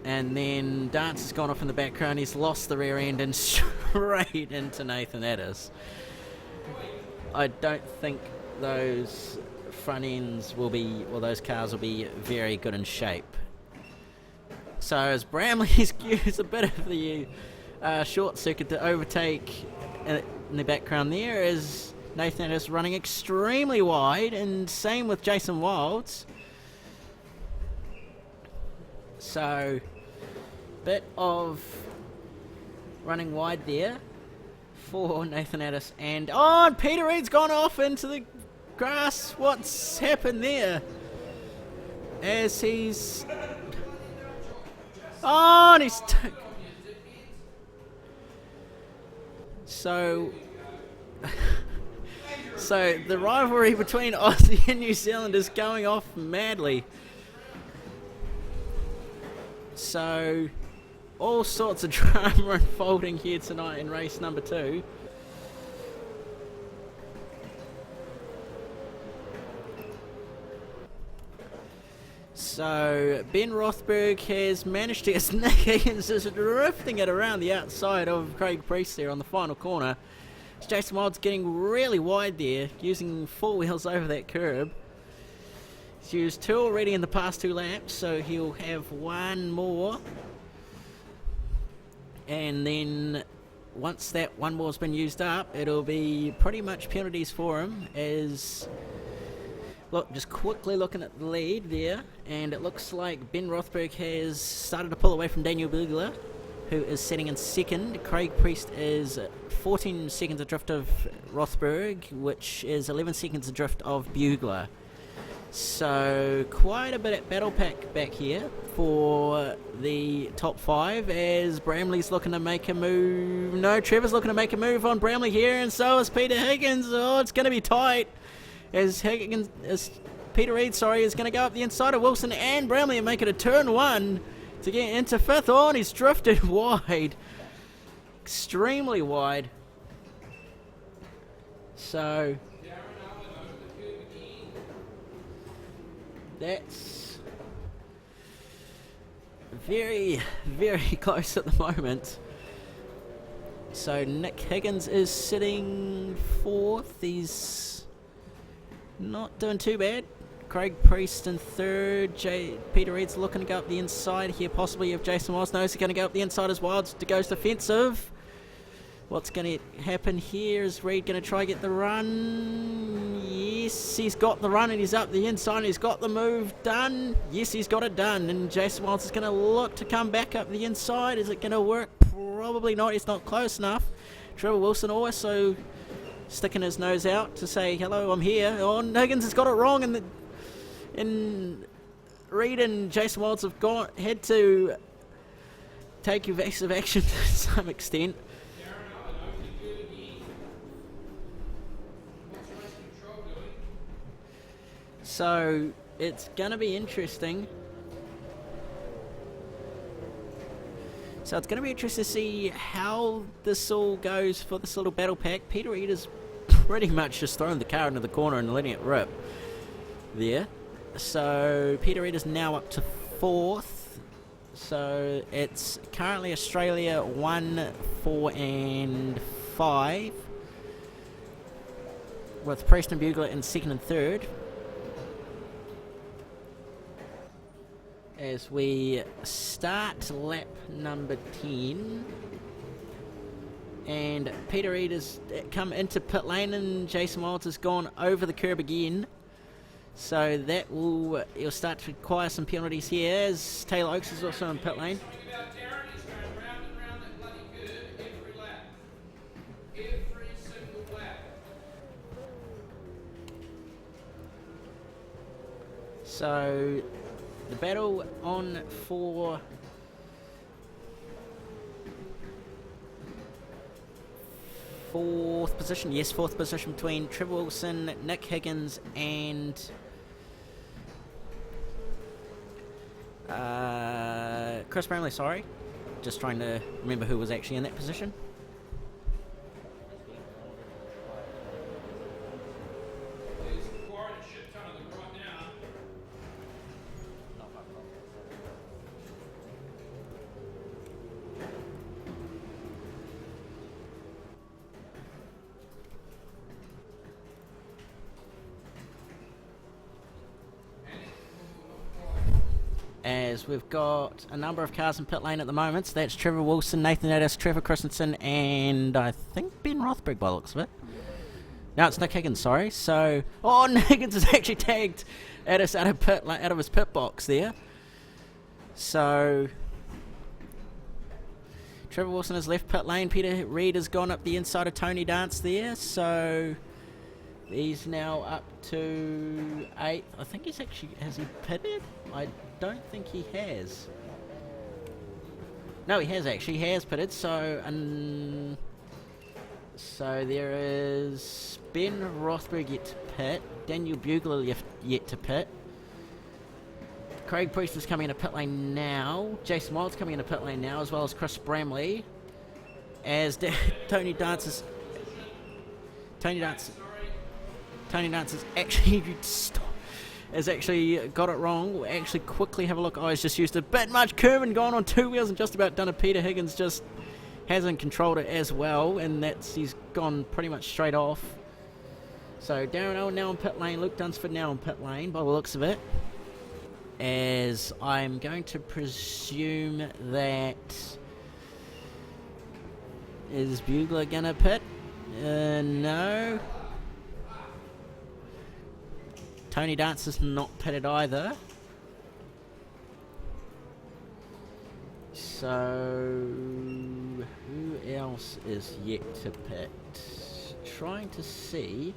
And then Dance has gone off in the background. He's lost the rear end and straight into Nathan Addis. I don't think those front ends will be, or those cars will be very good in shape. So as Bramley's used a bit of the short circuit to overtake in the background there, is Nathan Addis running extremely wide, and same with Jason Wilds. So bit of running wide there for Nathan Addis, and Peter Reed's gone off into the grass. What's happened there? As he's and he's so the rivalry between Aussie and New Zealand is going off madly. So all sorts of drama unfolding here tonight in race number 2. So Ben Rothberg has managed to get Nick Higgins just drifting it around the outside of Craig Priest there on the final corner. Jason Wild's getting really wide there, using 4 wheels over that curb. He's used 2 already in the past 2 laps, so he'll have 1 more. And then once that 1 more's been used up, it'll be pretty much penalties for him. As look, just quickly looking at the lead there, and it looks like Ben Rothberg has started to pull away from Daniel Bugler, who is sitting in 2nd. Craig Priest is 14 seconds adrift of Rothberg, which is 11 seconds adrift of Bugler. So quite a bit at battle pack back here for the top 5, as Bramley's looking to make a move. No, Trevor's looking to make a move on Bramley here, and so is Peter Higgins. Oh, it's going to be tight as Peter Reed, is going to go up the inside of Wilson and Bramley and make it a turn 1 to get into 5th. Oh, and he's drifted wide, extremely wide. So that's very, very close at the moment. So Nick Higgins is sitting 4th. He's not doing too bad. Craig Priest in 3rd. Peter Reed's looking to go up the inside here, possibly if Jason Wilds knows he's going to go up the inside as Wilds goes defensive. What's going to happen here? Is Reed going to try to get the run? Yes, he's got the run and he's up the inside and he's got the move done. Yes, he's got it done, and Jason Wilds is going to look to come back up the inside. Is it going to work? Probably not. It's not close enough. Trevor Wilson also sticking his nose out to say, hello, I'm here. Oh, Higgins has got it wrong, and Reed and Jason Wilds have had to take evasive action to some extent. So it's going to be interesting. So it's going to be interesting to see how this all goes for this little battle pack. Peter Reed is pretty much just throwing the car into the corner and letting it rip there. So Peter Reed is now up to 4th. So it's currently Australia 1, 4 and 5, with Preston Bugler in 2nd and 3rd. As we start lap number 10, And Peter Reid has come into pit lane, and Jason Wilds has gone over the curb again. So that will, he'll start to require some penalties here, as Taylor Oakes is also in pit lane. So the battle on for fourth position, yes, fourth position between Trevor Wilson, Nick Higgins, and Chris Bramley, sorry. Just trying to remember who was actually in that position. As we've got a number of cars in pit lane at the moment. So that's Trevor Wilson, Nathan Addis, Trevor Christensen, and I think Ben Rothberg by the looks of it. No, it's Nick Higgins, sorry. So, Nick Higgins has actually tagged Addis out of his pit box there. So, Trevor Wilson has left pit lane. Peter Reid has gone up the inside of Tony Dance there. So, he's now up to 8th. I think has he pitted? I don't think he has. No, he has actually. He has pitted. So, so there is Ben Rothberg yet to pit. Daniel Bugler yet to pit. Craig Priest is coming into pit lane now. Jason Wilds coming into pit lane now, as well as Chris Bramley. As Tony Dance has actually got it wrong. We'll actually quickly have a look. He's just used a bit much curve and gone on two wheels and just about done it. Peter Higgins just hasn't controlled it as well, and he's gone pretty much straight off. So Darren Owen now in pit lane, Luke Dunsford now in pit lane by the looks of it. As I'm going to presume that is Bugler gonna pit? No. Tony Dance is not pitted either. So who else is yet to pit? Trying to see.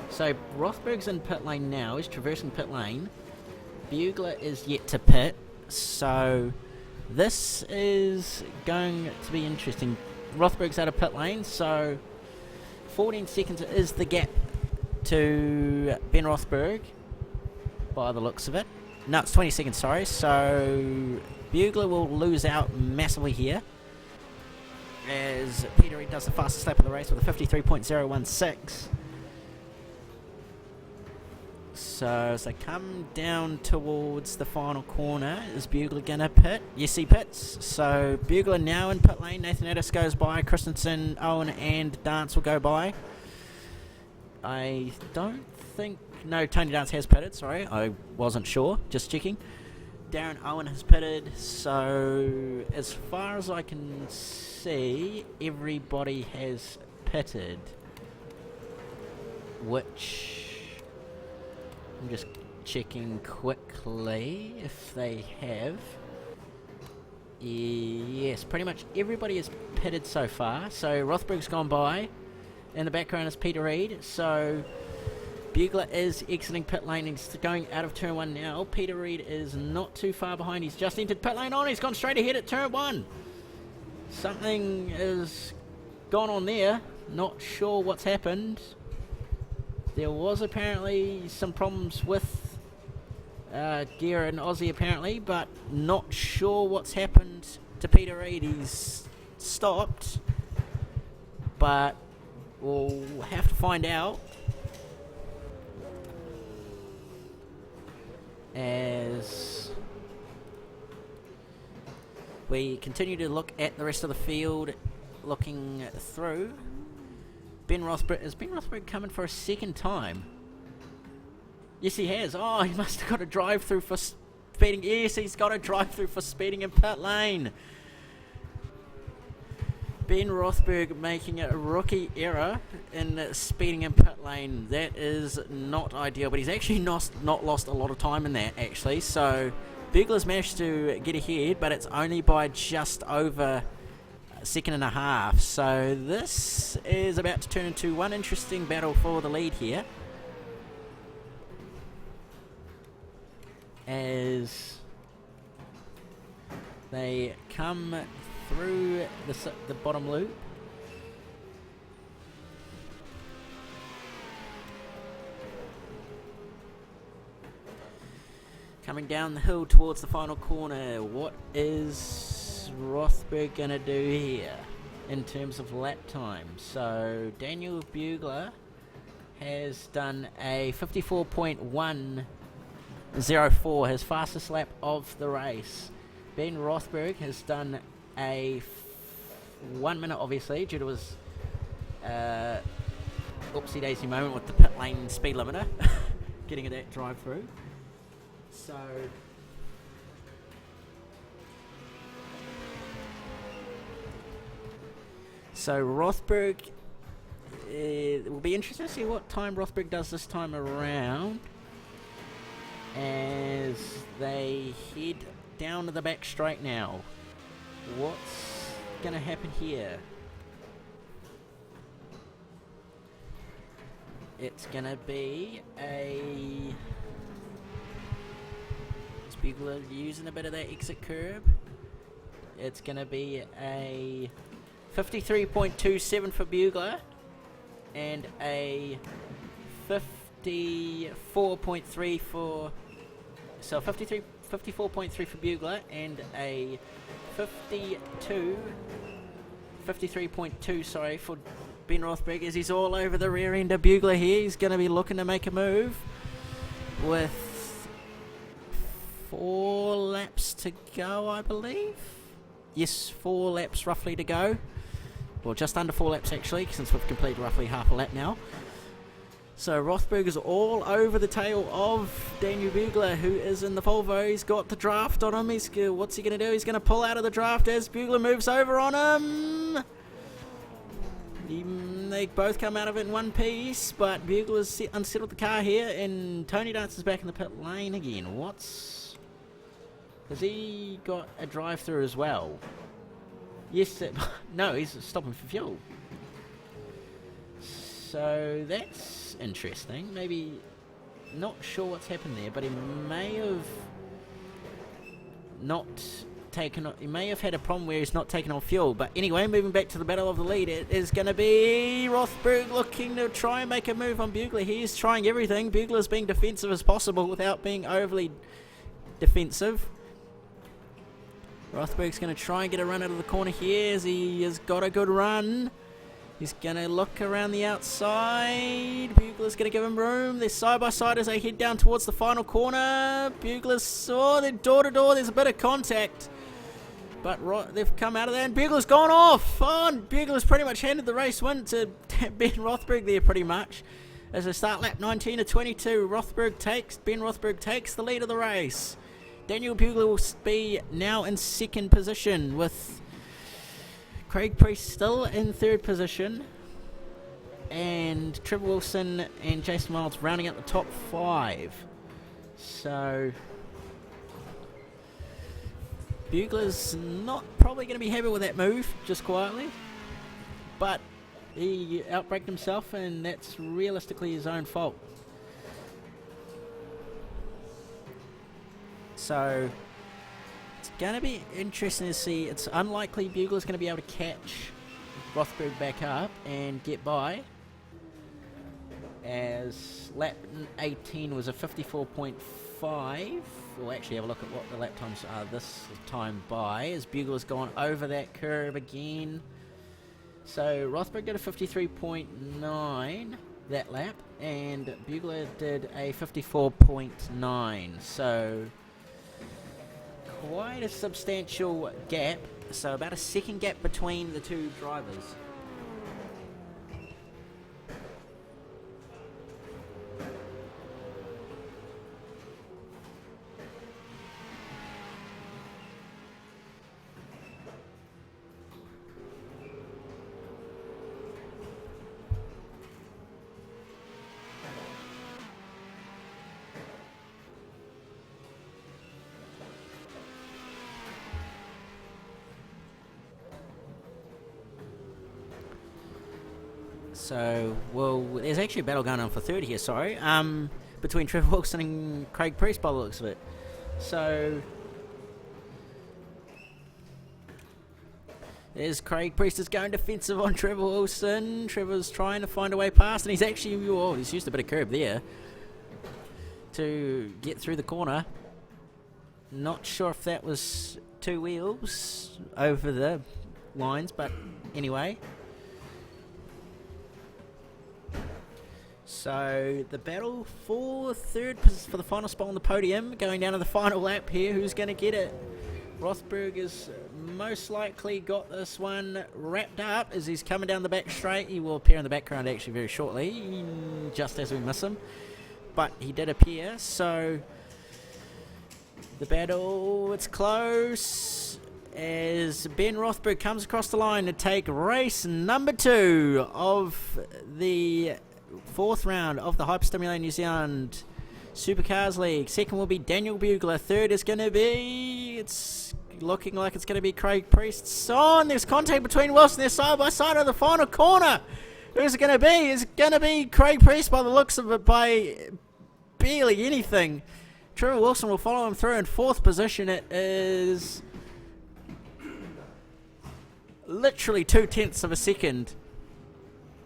So Rothberg's in pit lane now. He's traversing pit lane. Bugler is yet to pit. So this is going to be interesting. Rothberg's out of pit lane, so 14 seconds is the gap to Ben Rothberg by the looks of it. No, it's 20 seconds, sorry. So Bugler will lose out massively here, as Peter Reid does the fastest lap of the race with a 53.016. So as they come down towards the final corner, is Bugler gonna pit? Yes, he pits. So Bugler now in pit lane. Nathan Addis goes by. Christensen, Owen, and Dance will go by. I don't think... No, Tony Dance has pitted, sorry. I wasn't sure, just checking. Darren Owen has pitted, so as far as I can see, everybody has pitted. Which... I'm just checking quickly if they have. Yes, pretty much everybody has pitted so far. So Rothberg's gone by. In the background is Peter Reid. So Bugler is exiting pit lane. He's going out of turn 1 now. Peter Reid is not too far behind. He's just entered pit lane on. He's gone straight ahead at turn 1. Something has gone on there. Not sure what's happened. There was apparently some problems with gear and Aussie apparently, but not sure what's happened to Peter Reid. He's stopped, but we'll have to find out as we continue to look at the rest of the field, looking through. Is Ben Rothberg coming for a second time? Yes, he has. Oh, he must have got a drive-through for speeding. Yes, he's got a drive-through for speeding in pit lane. Ben Rothberg making a rookie error in speeding in pit lane. That is not ideal, but he's actually not lost a lot of time in that, actually. So Bugler's managed to get ahead, but it's only by just over a second and a half. So this is about to turn into one interesting battle for the lead here, as they come through the bottom loop. Coming down the hill towards the final corner. What is Rothberg going to do here in terms of lap time? So Daniel Bugler has done a 54.104, his fastest lap of the race. Ben Rothberg has done a 1 minute, obviously, due to his oopsie daisy moment with the pit lane speed limiter, getting that drive through. So Rothberg, it will be interesting to see what time Rothberg does this time around, as they head down to the back straight now. What's going to happen here? It's going to be a... Is Bugler using a bit of that exit curb? It's going to be a 53.27 for Bugler and a 54.3 for... So 54.3 for Bugler and a 53.2 sorry, for Ben Rothberg, as he's all over the rear end of Bugler here. He's going to be looking to make a move with 4 laps to go, I believe. Yes, 4 laps roughly to go. Well, just under 4 laps actually, since we've completed roughly half a lap now. So Rothberg is all over the tail of Daniel Bugler, who is in the Volvo. He's got the draft on him. What's he going to do? He's going to pull out of the draft as Bugler moves over on him. They both come out of it in one piece, but Bugler's unsettled the car here, and Tony Dancer's back in the pit lane again. Has he got a drive-through as well? Yes, no, he's stopping for fuel. So that's interesting. Maybe, not sure what's happened there, but he may have not taken. He may have had a problem where he's not taking on fuel. But anyway, moving back to the battle of the lead, it is going to be Rothberg looking to try and make a move on Bugler. He's trying everything. Bugler's being defensive as possible without being overly defensive. Rothberg's going to try and get a run out of the corner here, as he has got a good run. He's going to look around the outside. Bugler's going to give him room. They're side by side as they head down towards the final corner. Bugler's, they're door to door. There's a bit of contact. But they've come out of there, and Bugler's gone off. Oh, and Bugler's pretty much handed the race win to Ben Rothberg there, pretty much. As they start lap 19 to 22, Ben Rothberg takes the lead of the race. Daniel Bugler will be now in second position, with Craig Priest still in third position, and Trevor Wilson and Jason Miles rounding out the top 5. So Bugler's not probably going to be happy with that move, just quietly, but he outbraked himself, and that's realistically his own fault. So it's going to be interesting to see. It's unlikely Bugler's going to be able to catch Rothberg back up and get by, as lap 18 was a 54.5. We'll actually have a look at what the lap times are this time by, as Bugler's gone over that curve again. So Rothberg did a 53.9 that lap, and Bugler did a 54.9. So quite a substantial gap. So about a second gap between the two drivers. So, well, there's actually a battle going on for third here, sorry, between Trevor Wilson and Craig Priest by the looks of it. So, there's Craig Priest is going defensive on Trevor Wilson. Trevor's trying to find a way past, and he's actually, he's used a bit of curb there to get through the corner. Not sure if that was 2 wheels over the lines, but anyway. So the battle for third for the final spot on the podium, going down to the final lap here. Who's going to get it? Rothberg has most likely got this one wrapped up as he's coming down the back straight. He will appear in the background actually very shortly, just as we miss him. But he did appear, so the battle, it's close as Ben Rothberg comes across the line to take race number 2 of the 4th round of the Hyperstimulator New Zealand Supercars League. Second will be Daniel Bugler. Third is going to be, it's looking like it's going to be Craig Priest. And there's contact between Wilson. They're side by side of the final corner. Who's it going to be? It's going to be Craig Priest by the looks of it, by barely anything. Trevor Wilson will follow him through in 4th position. It is literally 2/10 of a second.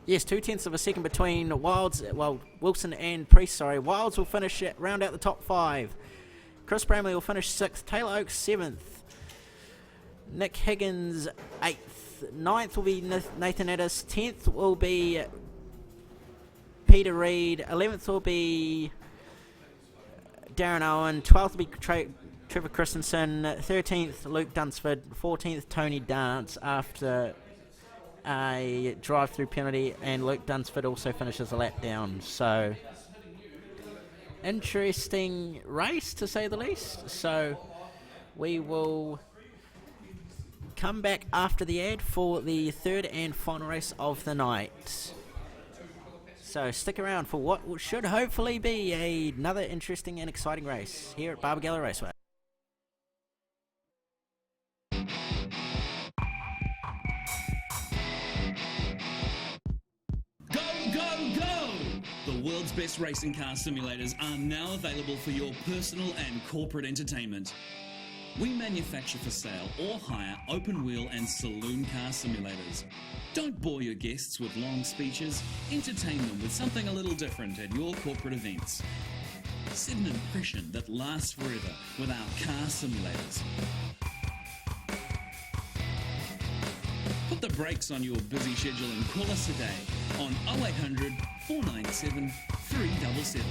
Yes, 2/10 of a second between Wilson and Priest, sorry. Wilds will finish it, round out the top 5. Chris Bramley will finish 6th. Taylor Oakes 7th. Nick Higgins 8th. 9th will be Nathan Addis. 10th will be Peter Reid. 11th will be Darren Owen. 12th will be Trevor Christensen. 13th, Luke Dunsford. 14th, Tony Dance after a drive-through penalty, and Luke Dunsford also finishes a lap down. So, interesting race to say the least. So, we will come back after the ad for the 3rd and final race of the night. So, stick around for what should hopefully be another interesting and exciting race here at Barbagallo Raceway. The world's best racing car simulators are now available for your personal and corporate entertainment. We manufacture for sale or hire open wheel and saloon car simulators. Don't bore your guests with long speeches. Entertain them with something a little different at your corporate events. Set an impression that lasts forever with our car simulators. Put the brakes on your busy schedule and call us today on 0800 497 377.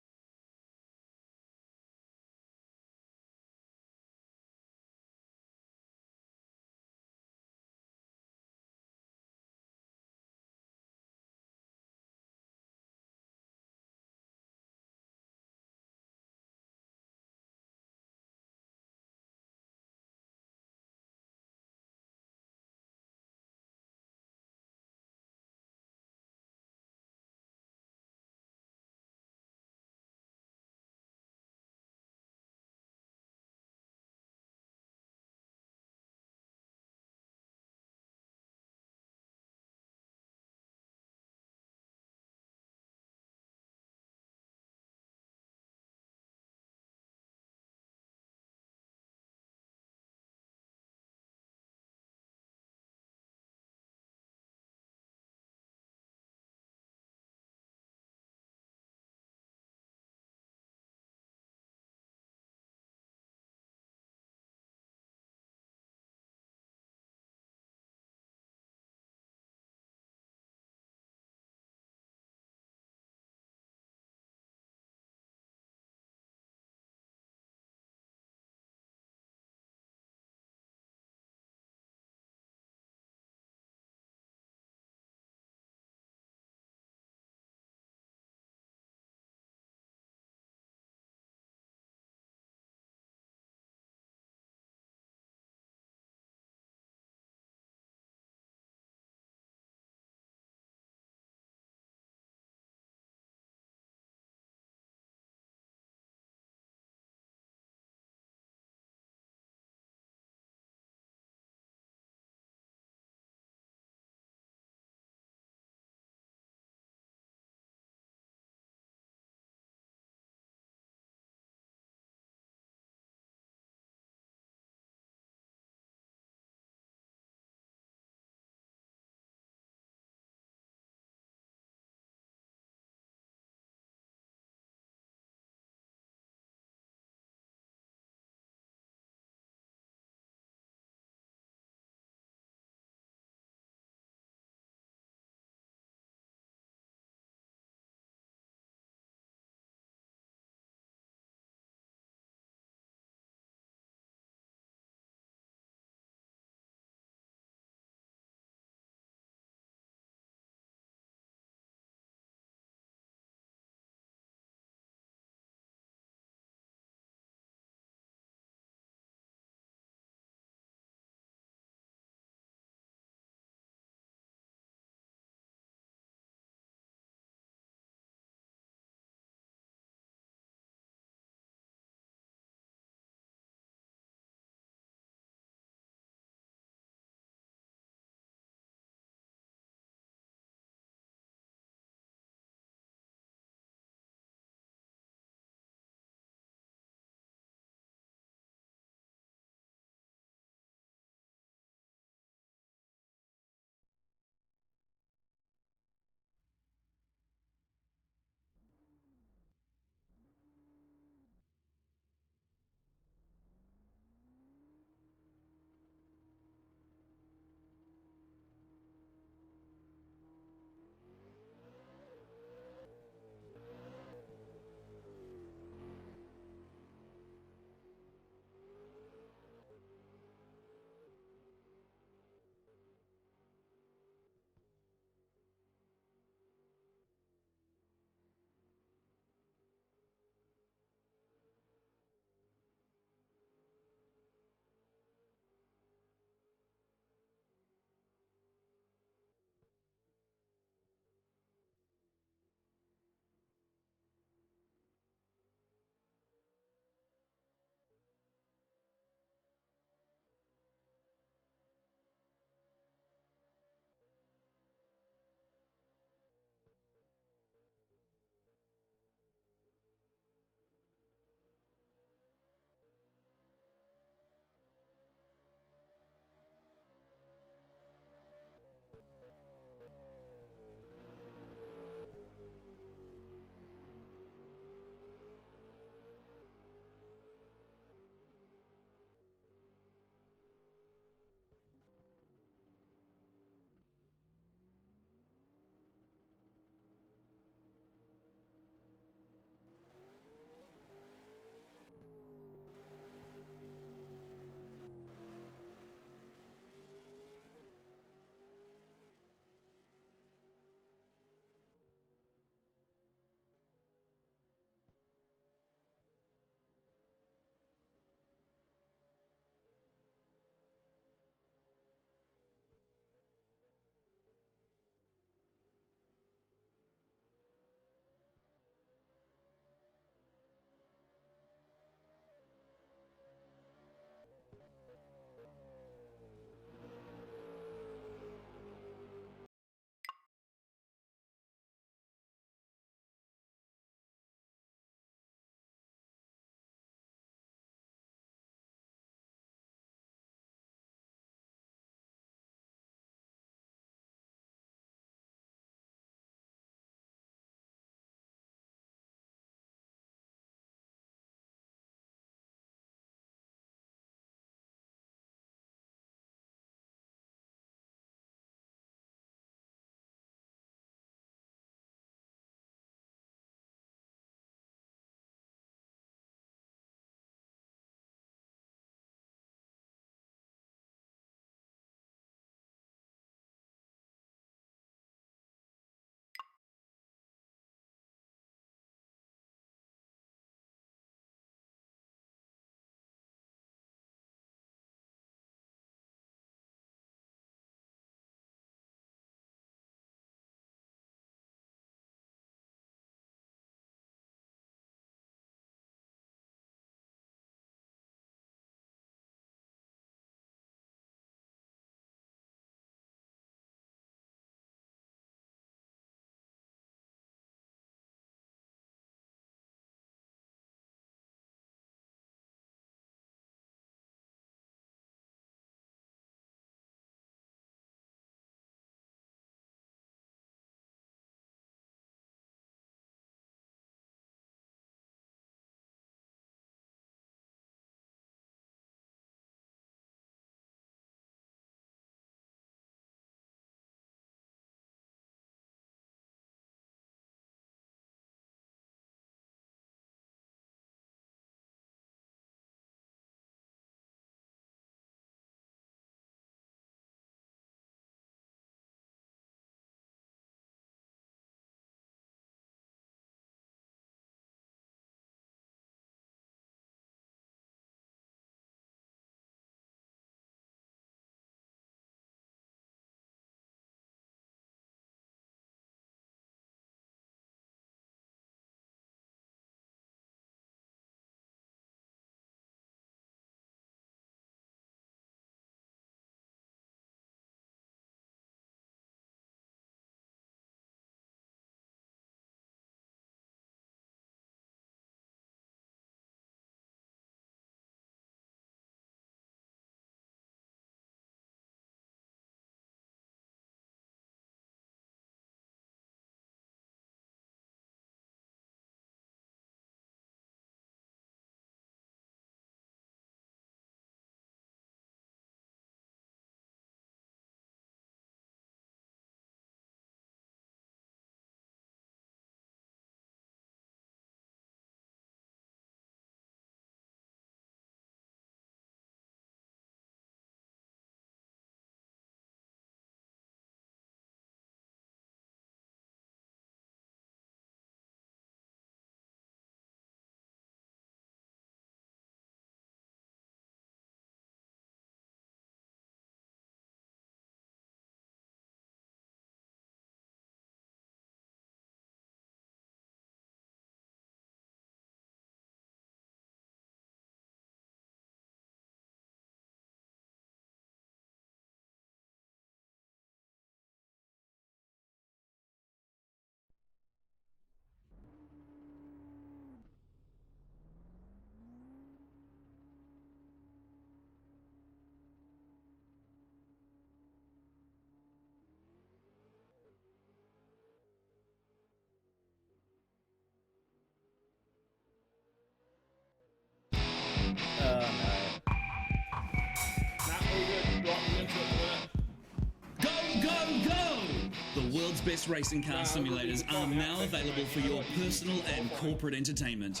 best racing car simulators are now available for your personal and corporate entertainment.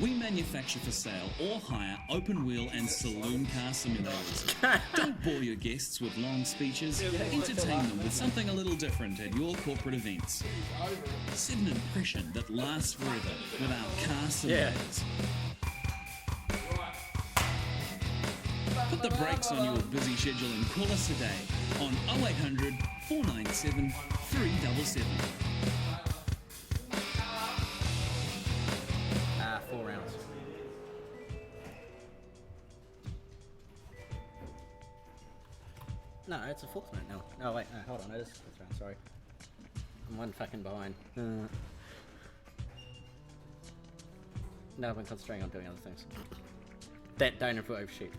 We manufacture for sale or hire open wheel and saloon car simulators. Don't bore your guests with long speeches. Entertain them with something a little different at your corporate events. Set an impression that lasts forever with our car simulators. Put the brakes on your busy schedule and call us today on 0800 497 377. 4 rounds. No, it's a fourth round now. No, wait, no, hold on, it is a fourth round, sorry. I'm one fucking behind. No, I've been concentrating on doing other things. That don't overshoot.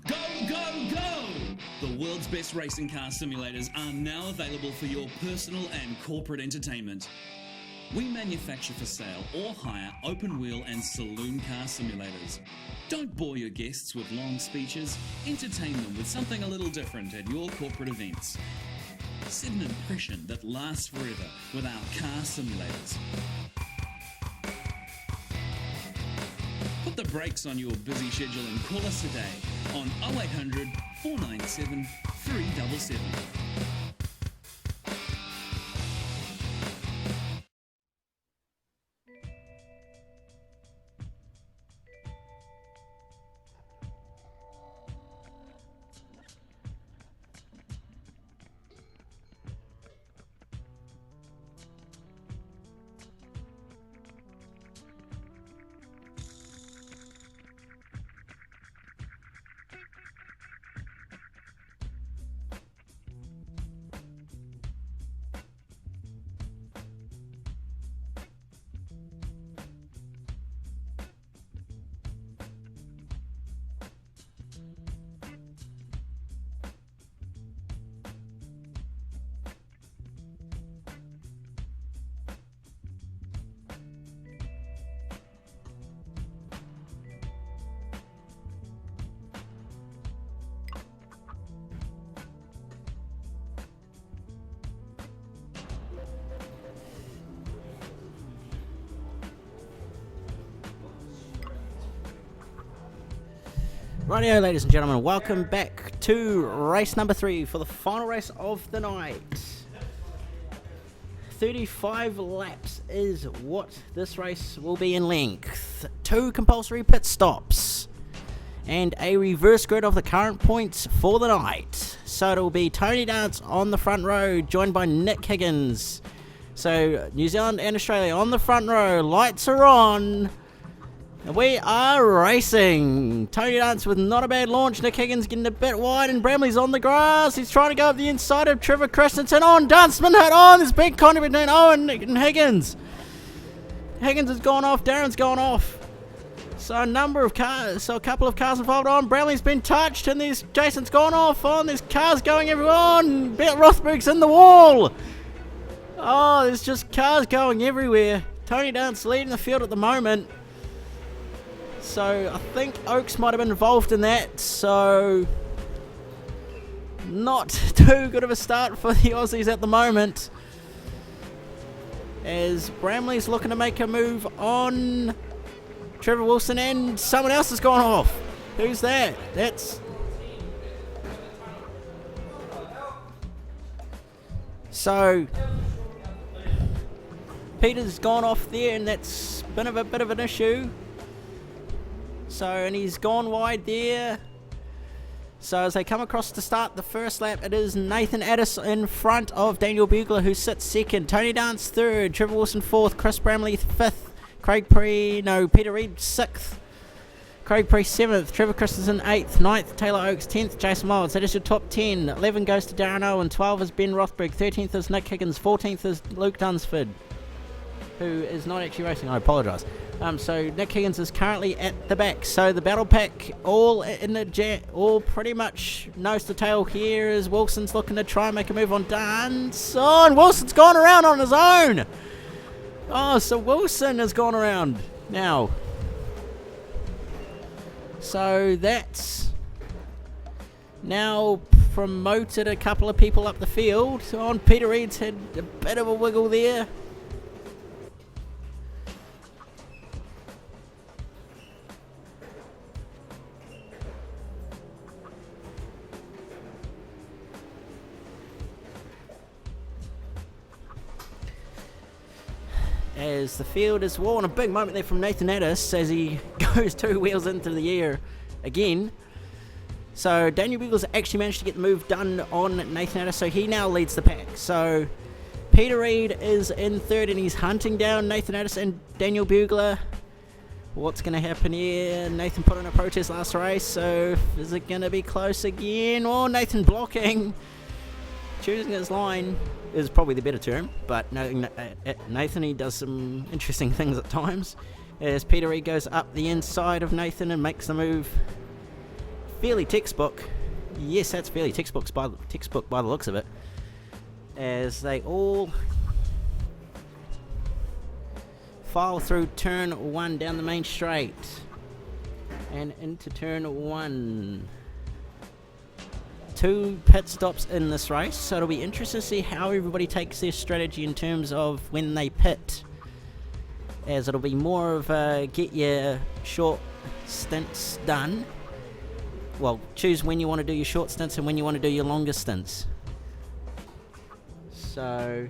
Go, go, go! The world's best racing car simulators are now available for your personal and corporate entertainment. We manufacture for sale or hire open wheel and saloon car simulators. Don't bore your guests with long speeches. Entertain them with something a little different at your corporate events. Set an impression that lasts forever with our car simulators. Put the brakes on your busy schedule and call us today on 0800 497 377. Rightio, ladies and gentlemen, welcome back to race number 3 for the final race of the night. 35 laps is what this race will be in length. 2 compulsory pit stops and a reverse grid of the current points for the night. So it'll be Tony Dance on the front row, joined by Nick Higgins. So New Zealand and Australia on the front row, lights are on. And we are racing. Tony Dance with not a bad launch. Nick Higgins getting a bit wide, and Bramley's on the grass. He's trying to go up the inside of Trevor Christensen. On, Dance been hit on. There's big contact between Owen and Higgins. Higgins has gone off. Darren's gone off. So a couple of cars involved on. Bramley's been touched, and there's Jason's gone off. On, there's cars going everywhere. On, Rothberg's in the wall. Oh, there's just cars going everywhere. Tony Dance leading the field at the moment. So I think Oaks might have been involved in that. So not too good of a start for the Aussies at the moment. As Bramley's looking to make a move on Trevor Wilson, and someone else has gone off. Who's that? That's... So Peter's gone off there, and that's been a bit of an issue. So, and he's gone wide there. So as they come across to start the first lap, it is Nathan Addis in front of Daniel Bugler, who sits second. Tony Dance third, Trevor Wilson fourth, Chris Bramley fifth, Peter Reid sixth, Craig Priest 7th, Trevor Christensen 8th, 9th, Taylor Oaks 10th, Jason Miles. That is your top 10. 11 goes to Darren Owen, 12 is Ben Rothberg, 13th is Nick Higgins, 14th is Luke Dunsford, who is not actually racing, I apologise. So Nick Higgins is currently at the back. So the battle pack all in the all pretty much nose to tail here as Wilson's looking to try and make a move on Dance. Oh, and Wilson's gone around on his own. Oh, so Wilson has gone around now. So that's now promoted a couple of people up the field. On Peter Reid's had a bit of a wiggle there. As the field is and a big moment there from Nathan Addis as he goes 2 wheels into the air again. So Daniel Bugler's actually managed to get the move done on Nathan Addis, so he now leads the pack. So Peter Reid is in third and he's hunting down Nathan Addis and Daniel Bugler. What's going to happen here? Nathan put in a protest last race, so is it going to be close again? Oh, Nathan blocking. Choosing his line is probably the better term, but Nathan, he does some interesting things at times. As Peter Reid goes up the inside of Nathan and makes the move. Fairly textbook. Yes, that's fairly textbook by the looks of it. As they all file through turn 1 down the main straight and into turn 1. 2 pit stops in this race, so it'll be interesting to see how everybody takes their strategy in terms of when they pit, as it'll be more of a get your short stints done. Well, choose when you want to do your short stints and when you want to do your longer stints. So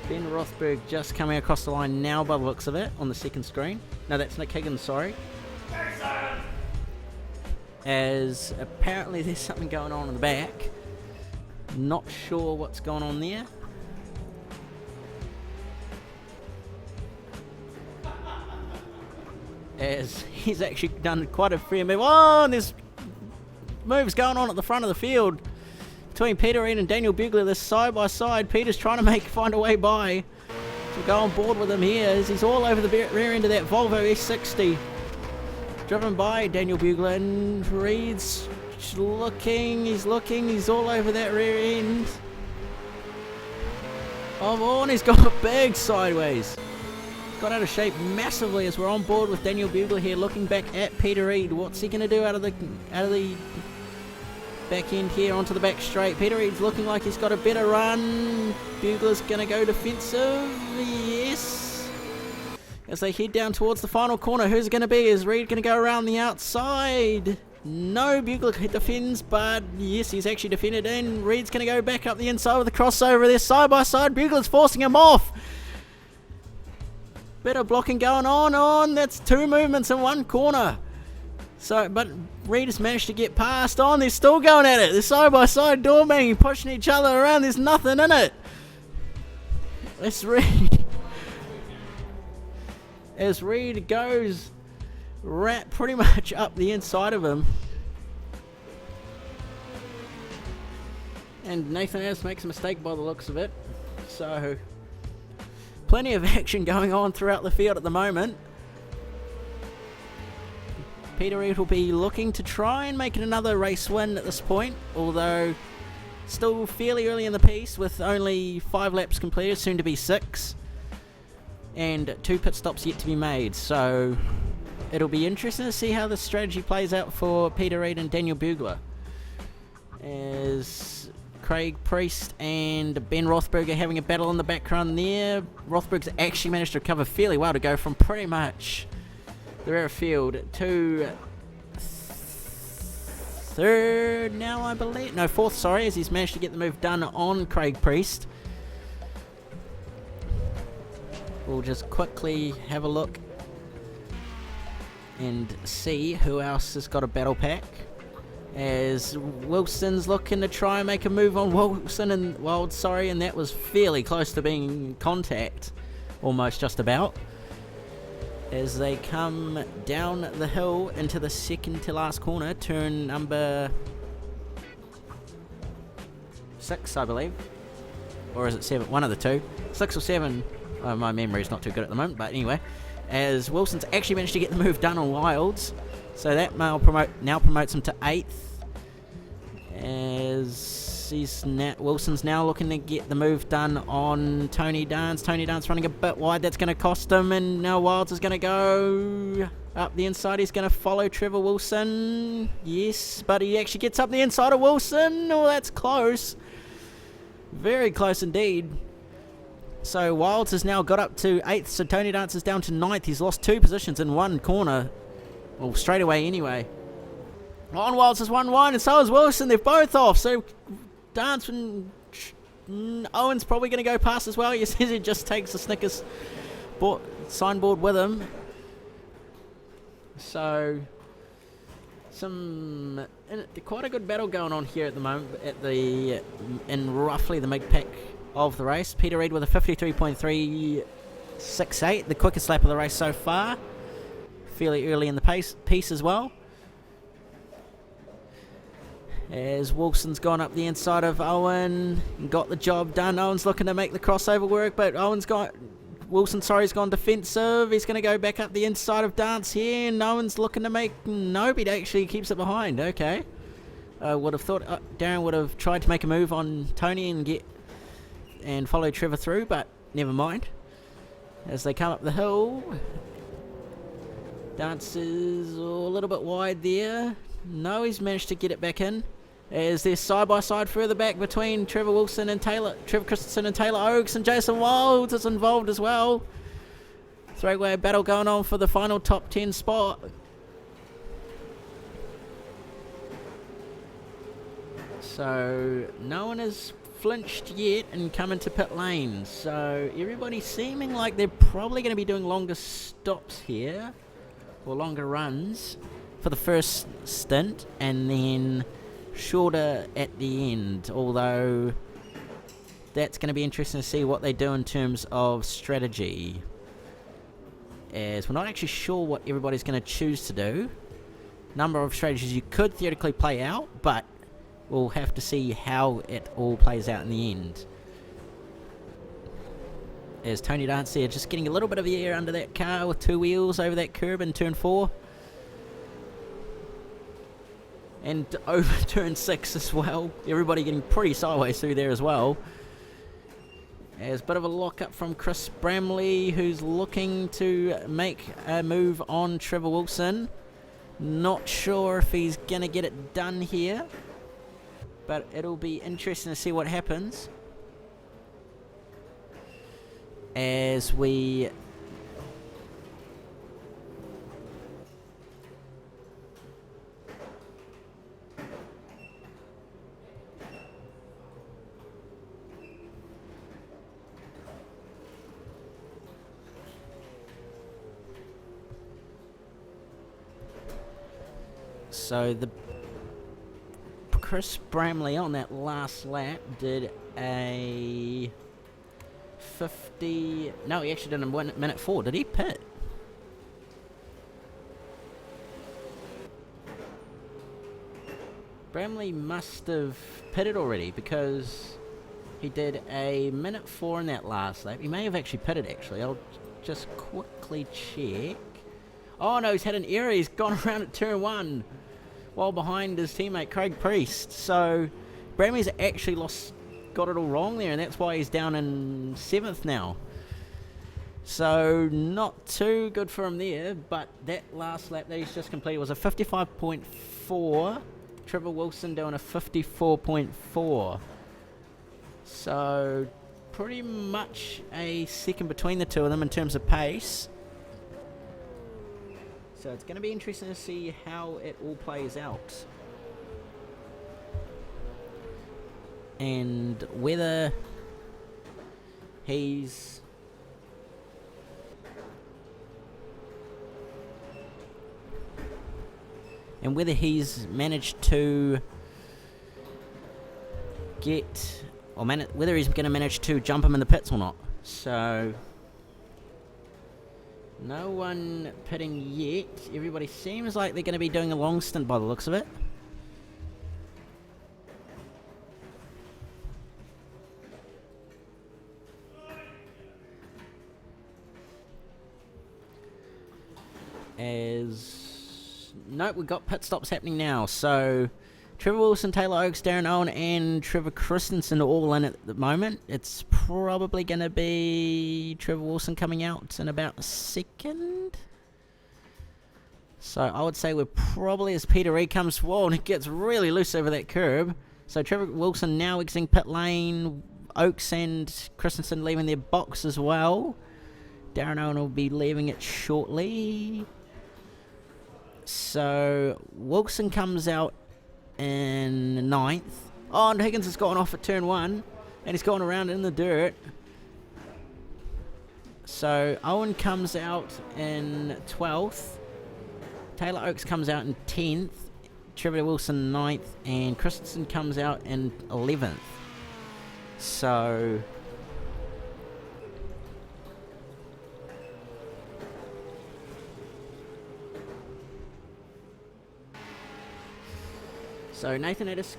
Ben Rothberg just coming across the line now by the looks of it on the second screen. No, that's Nick Higgins, sorry. As apparently there's something going on in the back. Not sure what's going on there. As he's actually done quite a fair move. Oh, and there's moves going on at the front of the field between Peter Reid and Daniel Bugler. They're side by side. Peter's trying to find a way by to go on board with him here as he's all over the rear end of that Volvo S60. Driven by Daniel Bugler, and Reid's looking, he's all over that rear end. Oh, and he's got a big sideways. Got out of shape massively as we're on board with Daniel Bugler here, looking back at Peter Reid. What's he going to do out of the back end here onto the back straight? Peter Reid's looking like he's got a better run. Bugler's going to go defensive. Yes. As they head down towards the final corner, who's it going to be? Is Reid going to go around the outside? No, Bugler defends, but yes, he's actually defended in. Reid's going to go back up the inside with the crossover there, side by side. Bugler's forcing him off. Better blocking going on. That's 2 movements in 1 corner. So, but Reid has managed to get past on. They're still going at it. They're side by side, door banging, pushing each other around. There's nothing in it. It's Reid. as Reed goes pretty much up the inside of him. And Nathan Ayres makes a mistake by the looks of it. So, plenty of action going on throughout the field at the moment. Peter Reid will be looking to try and make it another race win at this point, although still fairly early in the piece with only 5 laps completed, soon to be 6, and 2 pit stops yet to be made. So it'll be interesting to see how the strategy plays out for Peter Reid and Daniel Bugler, as Craig Priest and Ben Rothberg having a battle in the background there. Rothberg's actually managed to recover fairly well to go from pretty much the rear field to third now, I believe. No, fourth, sorry, as he's managed to get the move done on Craig Priest. We'll just quickly have a look and see who else has got a battle pack, as Wilson's looking to try and make a move on Wilson and Wild, and that was fairly close to being in contact, almost just about, as they come down the hill into the second to last corner, turn number 6, I believe, or is it 7? One of the two, 6 or 7. My memory's not too good at the moment, but anyway, as Wilson's actually managed to get the move done on Wilds, so that now promotes him to 8th, as Wilson's now looking to get the move done on Tony Dance. Tony Dance running a bit wide, that's going to cost him, and now Wilds is going to go up the inside. He's going to follow Trevor Wilson, yes, but he actually gets up the inside of Wilson. Oh, that's close, very close indeed. So Wilds has now got up to 8th, so Tony Dance is down to 9th. He's lost 2 positions in one corner, well, straight away anyway. On Wilds has 1-1, and so is Wilson. They're both off, so Dance and Owen's probably going to go past as well. He says he just takes the Snickers signboard with him. So quite a good battle going on here at the moment in roughly the mid-pack of the race. Peter Reid with a 53.368, the quickest lap of the race so far. Fairly early in the piece as well. As Wilson's gone up the inside of Owen and got the job done. Owen's looking to make the crossover work, but Wilson's gone defensive. He's going to go back up the inside of Dance here, and Owen's looking to make... Nope, he actually keeps it behind. Okay. I would have thought Darren would have tried to make a move on Tony and follow Trevor through, but never mind. As they come up the hill, Dance is a little bit wide there. No, he's managed to get it back in. As they're side by side further back between Trevor Christensen and Taylor Oakes, and Jason Wilds is involved as well. Three-way battle going on for the final top 10 spot. So no one has flinched yet and come into pit lane. So everybody's seeming like they're probably going to be doing longer stops here, or longer runs for the first stint, and then shorter at the end, although that's going to be interesting to see what they do in terms of strategy, as we're not actually sure what everybody's going to choose to do. Number of strategies you could theoretically play out, but we'll have to see how it all plays out in the end. As Tony Dance there just getting a little bit of air under that car with 2 wheels over that curb in turn 4. And over turn 6 as well. Everybody getting pretty sideways through there as well. As a bit of a lock-up from Chris Bramley, who's looking to make a move on Trevor Wilson. Not sure if he's going to get it done here, but it'll be interesting to see what happens. As we... So the Chris Bramley on that last lap did a 50... No, he actually did a minute 4. Did he pit? Bramley must have pitted already because he did a minute 4 in that last lap. He may have actually pitted, actually. I'll just quickly check. Oh no, he's had an error. He's gone around at turn 1 while behind his teammate Craig Priest. So Bramley's actually got it all wrong there, and that's why he's down in 7th now. So not too good for him there, but that last lap that he's just completed was a 55.4. Trevor Wilson doing a 54.4. So pretty much a second between the two of them in terms of pace. So it's going to be interesting to see how it all plays out. And whether he's managed to get, or whether he's going to manage to jump him in the pits or not. So no one pitting yet. Everybody seems like they're going to be doing a long stint by the looks of it. Nope, we've got pit stops happening now. So Trevor Wilson, Taylor Oakes, Darren Owen and Trevor Christensen are all in at the moment. It's probably going to be Trevor Wilson coming out in about a second. So I would say we're probably, as Peter Reid comes forward, and it gets really loose over that curb. So Trevor Wilson now exiting pit lane. Oakes and Christensen leaving their box as well. Darren Owen will be leaving it shortly. So Wilson comes out in 9th. Oh, and Higgins has gone off at turn 1. And he's gone around in the dirt. So Owen comes out in 12th. Taylor Oakes comes out in 10th. Trevor Wilson 9th. And Christensen comes out in 11th. So Nathan Addis,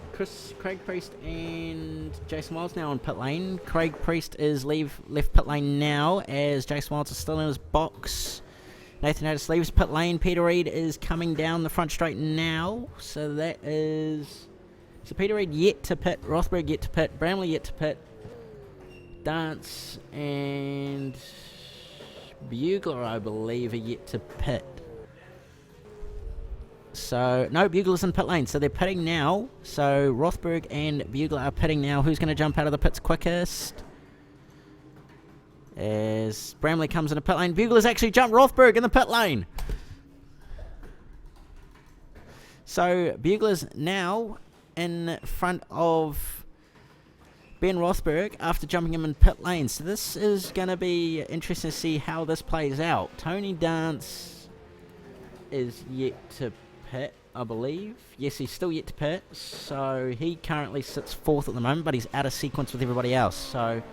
Craig Priest and Jason Wilds now on pit lane. Craig Priest is left pit lane now as Jason Wilds is still in his box. Nathan Addis leaves pit lane. Peter Reid is coming down the front straight now. So that is... So Peter Reid yet to pit. Rothberg yet to pit. Bramley yet to pit. Dance and Bugler, I believe, are yet to pit. So, no, Bugler's in pit lane. So they're pitting now. So Rothberg and Bugler are pitting now. Who's going to jump out of the pits quickest? As Bramley comes in a pit lane. Bugler's actually jumped Rothberg in the pit lane. So Bugler's now in front of Ben Rothberg after jumping him in pit lane. So this is going to be interesting to see how this plays out. Tony Dance is yet to pit, I believe. Yes, he's still yet to pit. So he currently sits 4th at the moment, but he's out of sequence with everybody else. So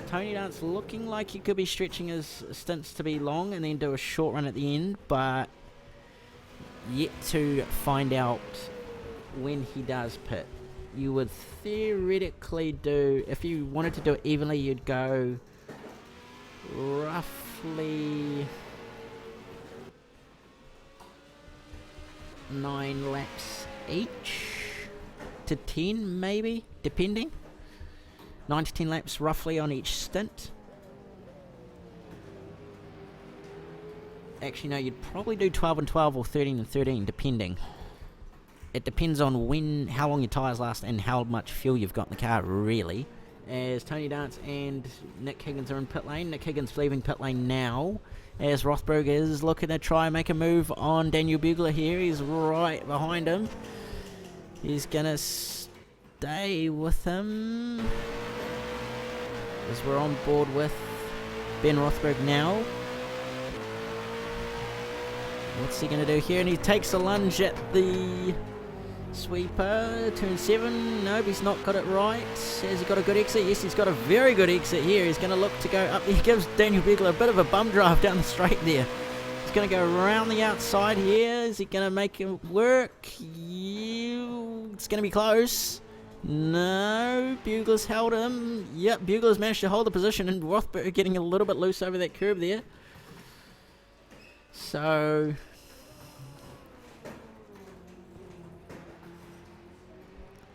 Tony Dance looking like he could be stretching his stints to be long and then do a short run at the end, but yet to find out when he does pit. You would theoretically do, if you wanted to do it evenly, you'd go roughly 9 laps each to 10 maybe, depending. 9 to 10 laps roughly on each stint. Actually no, you'd probably do 12 and 12 or 13 and 13 depending. It depends on how long your tyres last and how much fuel you've got in the car, really. As Tony Dance and Nick Higgins are in pit lane. Nick Higgins leaving pit lane now. As Rothberg is looking to try and make a move on Daniel Bugler here. He's right behind him. He's going to stay with him. As we're on board with Ben Rothberg now. What's he going to do here? And he takes a lunge at the sweeper. Turn 7. Nope, he's not got it right. Has he got a good exit? Yes, he's got a very good exit here. He's going to look to go up. He gives Daniel Bugler a bit of a bum drive down the straight there. He's going to go around the outside here. Is he going to make him work? it's going to be close. No, Bugler's held him. Yep, Bugler's managed to hold the position, and Rothberg getting a little bit loose over that curb there. So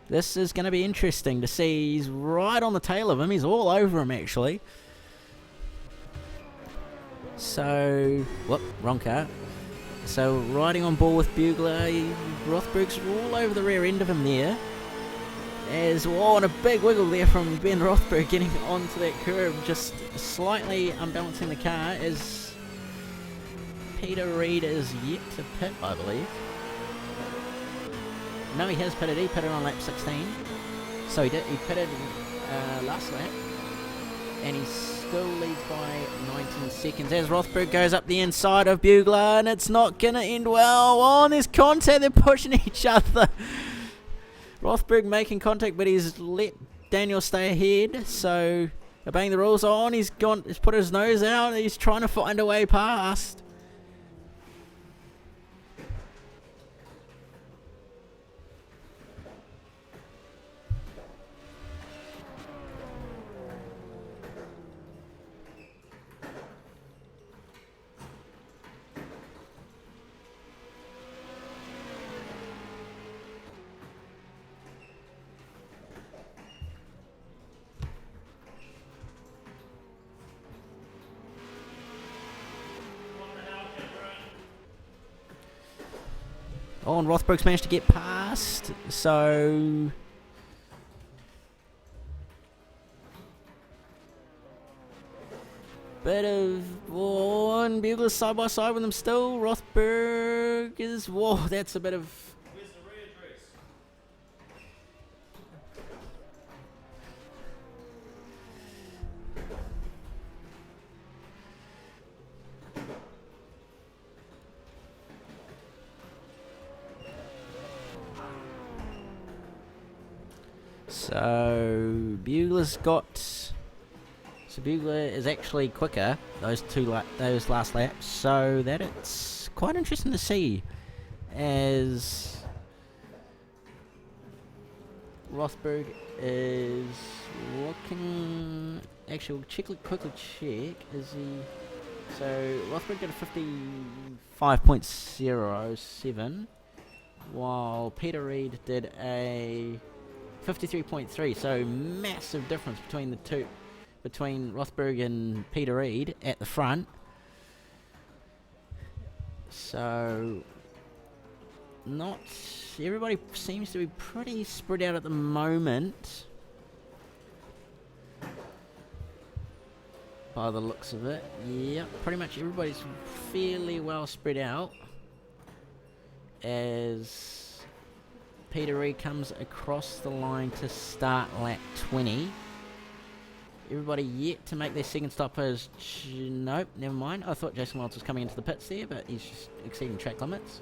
this is going to be interesting to see. He's right on the tail of him. He's all over him, actually. So, whoop, wrong car. So, riding on ball with Bugler, Rothberg's all over the rear end of him there. As, and a big wiggle there from Ben Rothberg getting onto that curb, just slightly unbalancing the car as Peter Reid is yet to pit, I believe. No, he has pitted. He pitted on lap 16. So he pitted last lap. And he still leads by 19 seconds as Rothberg goes up the inside of Bugler, and it's not going to end well. Oh, and there's contact. They're pushing each other. Rothberg making contact, but he's let Daniel stay ahead. So, obeying the rules on. He's put his nose out. He's trying to find a way past. Oh, and Rothberg's managed to get past, so bit of, and Bugler's side by side with him still. Rothberg is, that's a bit of, Where's the readdress? so Bugler's got, so Bugler is actually quicker those last laps, so that it's quite interesting to see as Rothberg is looking, actually we'll quickly check, is he, so Rothberg did a 55.07 while Peter Reid did a 53.3, so massive difference between the two, between Rothberg and Peter Reid at the front. So not everybody seems to be pretty spread out at the moment by the looks of it. Yep, pretty much everybody's fairly well spread out as Peter Reid comes across the line to start lap 20. Everybody yet to make their second stop is, nope, never mind. I thought Jason Wilds was coming into the pits there, but he's just exceeding track limits.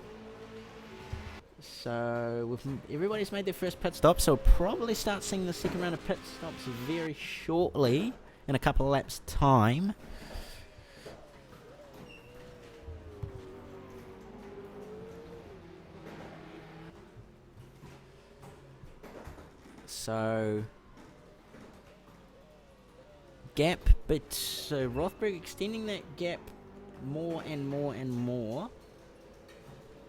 So everybody's made their first pit stop, so we'll probably start seeing the second round of pit stops very shortly, in a couple of laps' time. So gap, but so Rothberg extending that gap more and more and more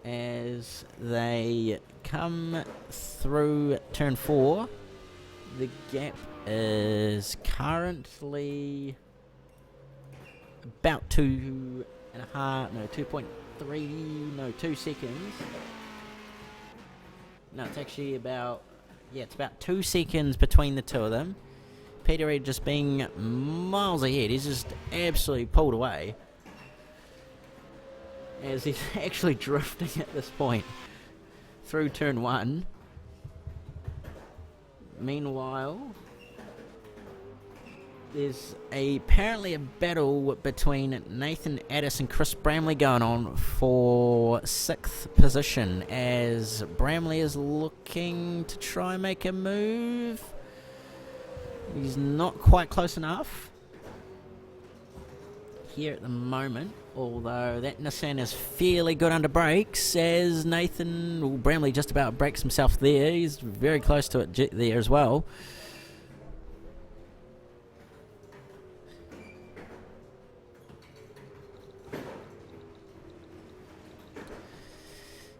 as they come through turn 4. The gap is currently about 2 seconds. No, it's actually about, it's about 2 seconds between the two of them. Peter Reid just being miles ahead. He's just absolutely pulled away as he's actually drifting at this point through turn 1. Meanwhile, there's apparently a battle between Nathan Addis and Chris Bramley going on for 6th position as Bramley is looking to try and make a move. He's not quite close enough here at the moment. Although that Nissan is fairly good under brakes, as Bramley just about breaks himself there. He's very close to it there as well.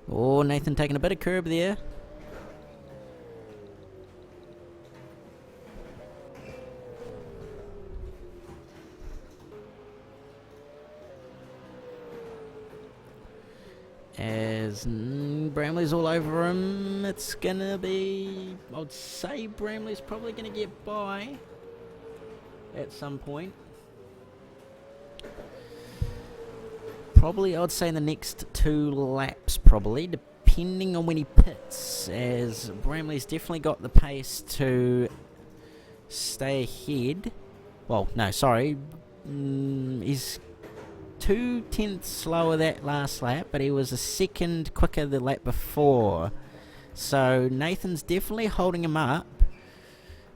Oh, Nathan taking a bit of curb there. As Bramley's all over him, it's gonna be, I'd say Bramley's probably gonna get by at some point. Probably, I'd say in the next 2 laps, probably, depending on when he pits, as Bramley's definitely got the pace to stay ahead. Well, no, sorry, he's 2/10 slower that last lap, but he was a second quicker the lap before. So Nathan's definitely holding him up,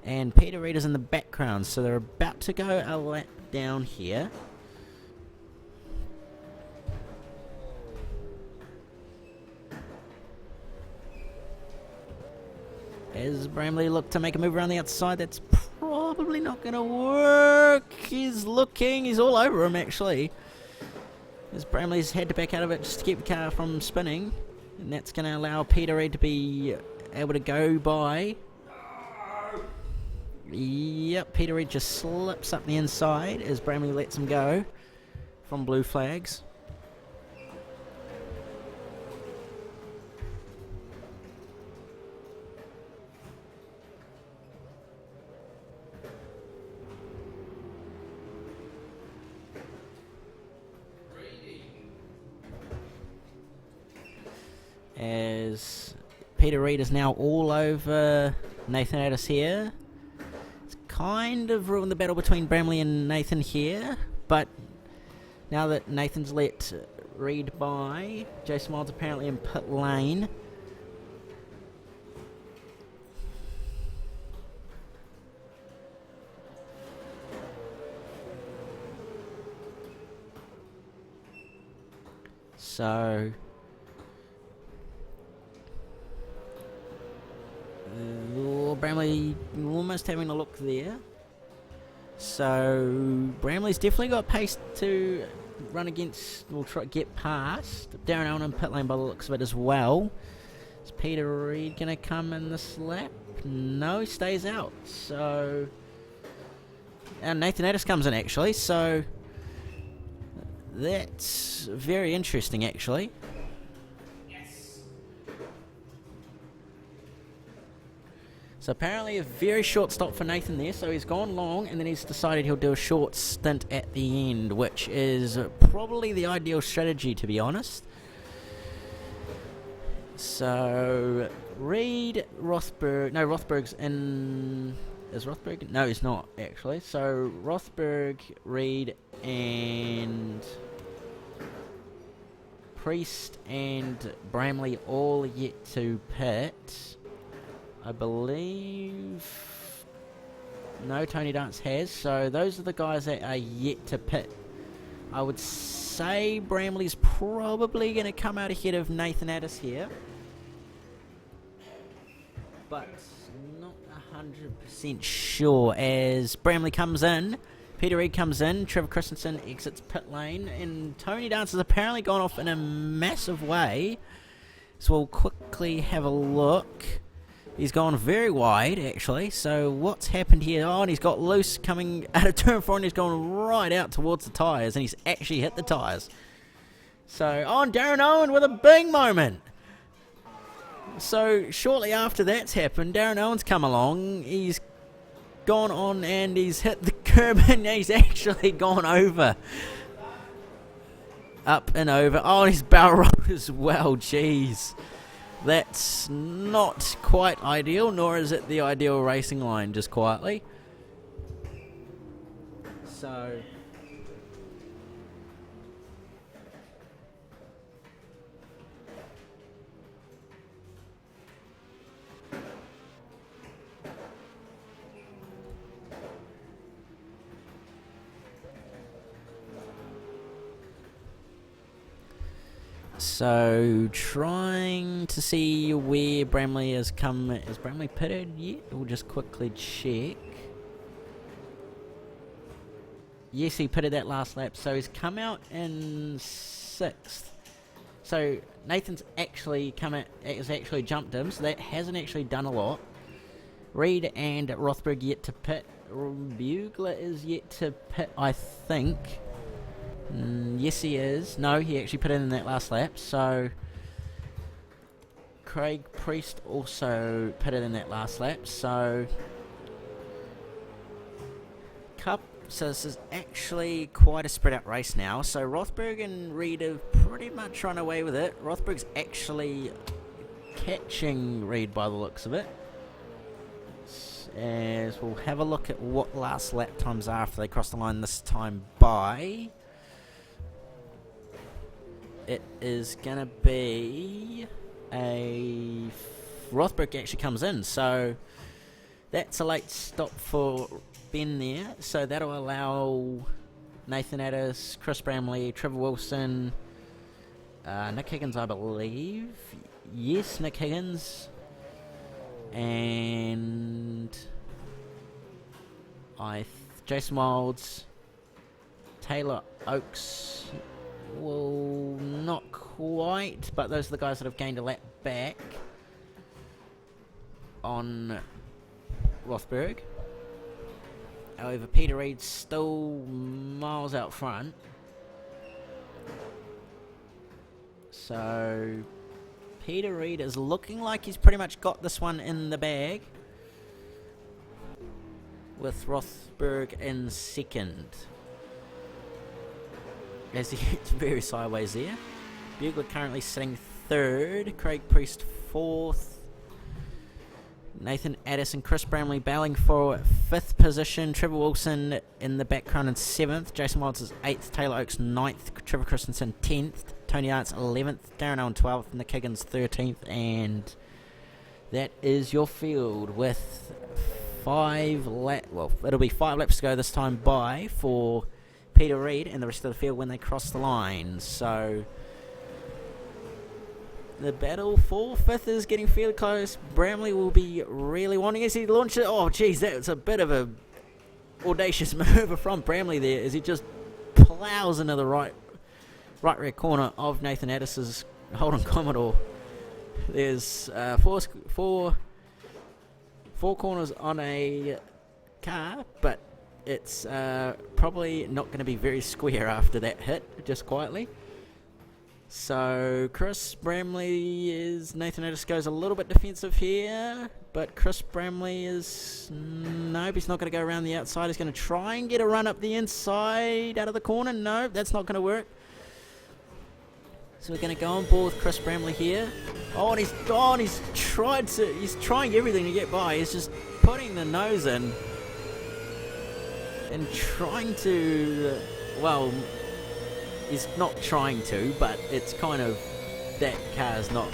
and Peter Reid is in the background, so they're about to go a lap down here. As Bramley look to make a move around the outside, that's probably not going to work. He's all over him actually. As Bramley's had to back out of it just to keep the car from spinning. And that's going to allow Peter Reid to be able to go by. Yep, Peter Reid just slips up the inside as Bramley lets him go from blue flags. As Peter Reid is now all over Nathan Addis here. It's kind of ruined the battle between Bramley and Nathan here, but now that Nathan's let Reid by, Jason Wild's apparently in pit lane. So Bramley almost having a look there. So Bramley's definitely got pace to run against, or try to get past Darren Allen in pit lane by the looks of it as well. Is Peter Reid going to come in this lap? No, he stays out. So, and Nathan Addis comes in actually, so that's very interesting actually. So apparently a very short stop for Nathan there, so he's gone long and then he's decided he'll do a short stint at the end, which is probably the ideal strategy to be honest. So Reid, Rothberg's in, is Rothberg? No, he's not actually. So Rothberg, Reid and Priest and Bramley all yet to pit. I believe no, Tony Dance has, so those are the guys that are yet to pit. I would say Bramley's probably going to come out ahead of Nathan Addis here, but not 100% sure. As Bramley comes in, Peter Reid comes in, Trevor Christensen exits pit lane, and Tony Dance has apparently gone off in a massive way. So we'll quickly have a look. He's gone very wide, actually. So what's happened here? Oh, and he's got loose coming out of turn 4, and he's gone right out towards the tyres, and he's actually hit the tyres. So, oh, and Darren Owen with a big moment. So shortly after that's happened, Darren Owen's come along. He's gone on and he's hit the curb, and he's actually gone over. Up and over. Oh, he's barrel rolled as well. Jeez. That's not quite ideal, nor is it the ideal racing line, just quietly. So So, trying to see where Bramley has come. Is Bramley pitted yet? We'll just quickly check. Yes, he pitted that last lap, so he's come out in 6th. So, Nathan's actually has actually jumped him, so that hasn't actually done a lot. Reed and Rothberg yet to pit. Bugler is yet to pit, I think. Yes, he is. No, he actually put in that last lap. So Craig Priest also put in that last lap. So so this is actually quite a spread out race now. So Rothberg and Reed have pretty much run away with it. Rothberg's actually catching Reed by the looks of it. As we'll have a look at what last lap times are after they cross the line this time by. It is going to be Rothberg actually comes in, so that's a late stop for Ben there. So that'll allow Nathan Addis, Chris Bramley, Trevor Wilson, Nick Higgins, I believe. Yes, Nick Higgins. And Jason Wilds, Taylor Oakes. Well, not quite, but those are the guys that have gained a lap back on Rothberg. However, Peter Reed's still miles out front. So, Peter Reed is looking like he's pretty much got this one in the bag, with Rothberg in 2nd. As he gets very sideways there. Bugler currently sitting 3rd. Craig Priest 4th. Nathan Addis and Chris Bramley battling for 5th position. Trevor Wilson in the background in 7th. Jason Wilds is 8th. Taylor Oakes 9th. Trevor Christensen 10th. Tony Arts 11th. Darren Owen 12th. Nick Higgins 13th. And that is your field with 5 laps. Well, it'll be 5 laps to go this time by for Peter Reed and the rest of the field when they cross the line. So the battle for 5th is getting fairly close. Bramley will be really wanting as he launches. Oh, geez, that's a bit of a audacious maneuver from Bramley there as he just plows into the right rear corner of Nathan Addis's Holden Commodore. There's four corners on a car, but it's probably not going to be very square after that hit, just quietly. So Chris Bramley Nathan Addis goes a little bit defensive here, but Chris Bramley nope, he's not going to go around the outside. He's going to try and get a run up the inside out of the corner. No, that's not going to work. So we're going to go on board with Chris Bramley here. Oh, and he's trying everything to get by. He's just putting the nose in and trying to, well, he's not trying to, but it's kind of, that car's not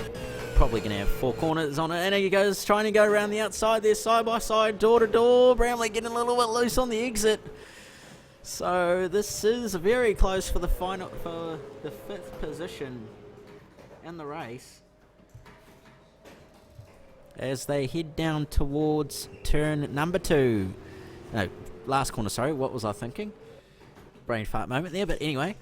probably going to have 4 corners on it. And he goes, trying to go around the outside there, side by side, door to door. Bramley getting a little bit loose on the exit. So this is very close for the 5th position in the race, as they head down towards turn number 2. No, last corner, sorry. What was I thinking? Brain fart moment there, but anyway.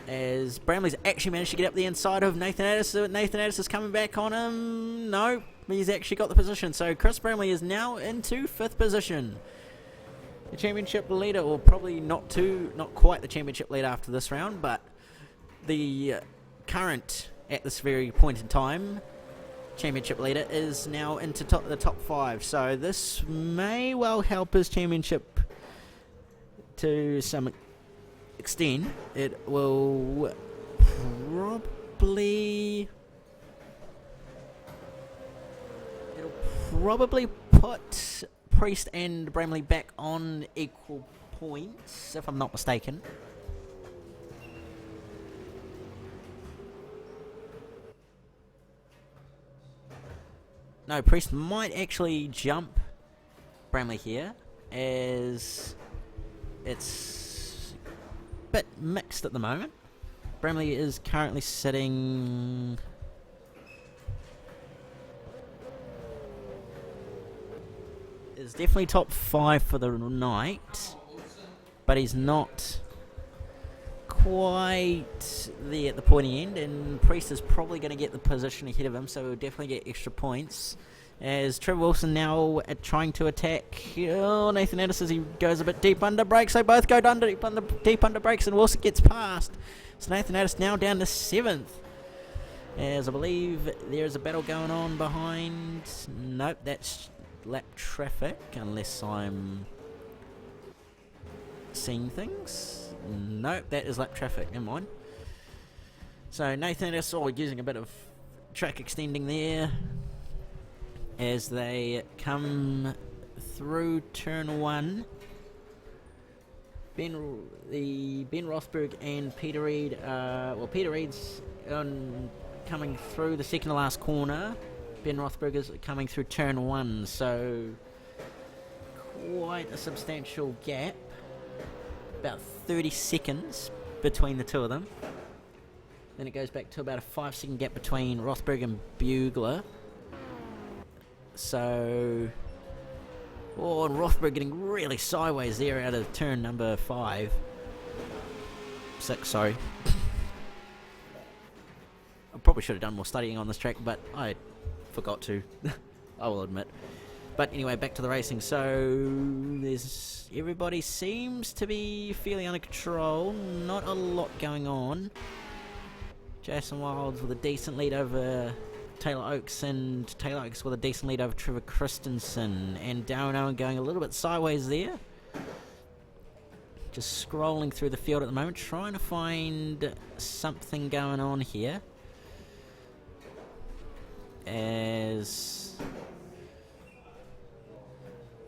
As Bramley's actually managed to get up the inside of Nathan Addis. Nathan Addis is coming back on him. No, he's actually got the position. So Chris Bramley is now into 5th position. The championship leader, or probably not quite the championship leader after this round, but the current, at this very point in time, championship leader is now into the top 5. So this may well help his championship to some extent. It will probably put Priest and Bramley back on equal points, if I'm not mistaken. No, Priest might actually jump Bramley here, as it's bit mixed at the moment. Bramley is currently sitting... is definitely top 5 for the night, but he's not quite there at the pointy end, and Priest is probably going to get the position ahead of him, so he'll definitely get extra points. As Trevor Wilson now trying to attack Nathan Addis as he goes a bit deep under brakes. They both go deep under brakes, and Wilson gets past. So Nathan Addis now down to 7th. As I believe there's a battle going on behind. Nope, that's lap traffic, unless I'm seeing things. Nope, that is lap traffic. Never mind. So Nathan Addis using a bit of track extending there as they come through turn 1. Ben Rosberg and Peter Reid. Peter Reid's coming through the second to last corner. Ben Rosberg is coming through turn 1, so quite a substantial gap. About 30 seconds between the two of them. Then it goes back to about a 5-second gap between Rosberg and Bugler. So, and Rosberg getting really sideways there out of turn number 6, sorry. I probably should have done more studying on this track, but I forgot to, I will admit. But anyway, back to the racing. So, everybody seems to be fairly under control. Not a lot going on. Jason Wilds with a decent lead over Taylor Oakes, and Taylor Oakes with a decent lead over Trevor Christensen, and Darren Owen going a little bit sideways there. Just scrolling through the field at the moment, trying to find something going on here. As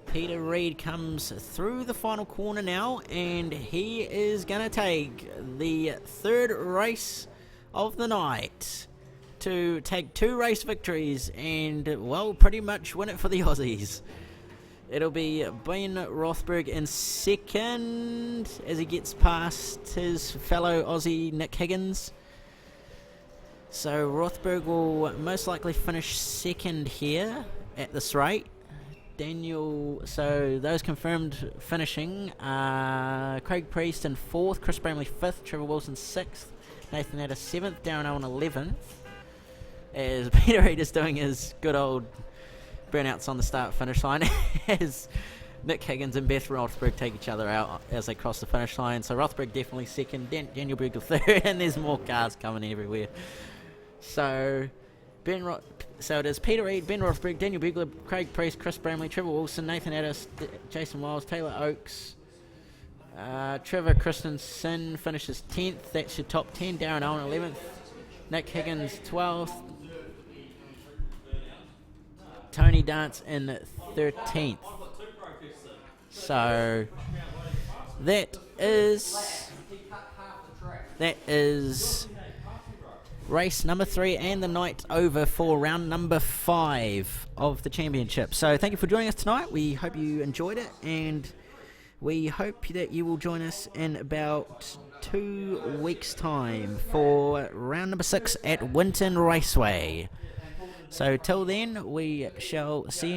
Peter Reid comes through the final corner now, and he is going to take the 3rd race of the night to take 2 race victories and, well, pretty much win it for the Aussies. It'll be Ben Rosberg in 2nd as he gets past his fellow Aussie Nick Higgins. So Rosberg will most likely finish 2nd here at this rate. So those confirmed finishing are Craig Priest in 4th, Chris Bramley 5th, Trevor Wilson 6th, Nathan Addis 7th, Darren Owen 11th. As Peter Reid is doing his good old burnouts on the start-finish line as Nick Higgins and Beth Rosberg take each other out as they cross the finish line. So Rosberg definitely 2nd, Daniel Bugler 3rd, and there's more cars coming everywhere. So it is Peter Reid, Ben Rosberg, Daniel Bugler, Craig Priest, Chris Bramley, Trevor Wilson, Nathan Addis, Jason Wilds, Taylor Oakes, Trevor Christensen finishes 10th. That's your top 10. Darren Owen 11th, Nick Higgins 12th, Tony Dance in 13th. So that is race number 3 and the night over for round number 5 of the championship. So thank you for joining us tonight. We hope you enjoyed it, and we hope that you will join us in about 2 weeks' time for round number 6 at Winton Raceway. So till then, we shall see you.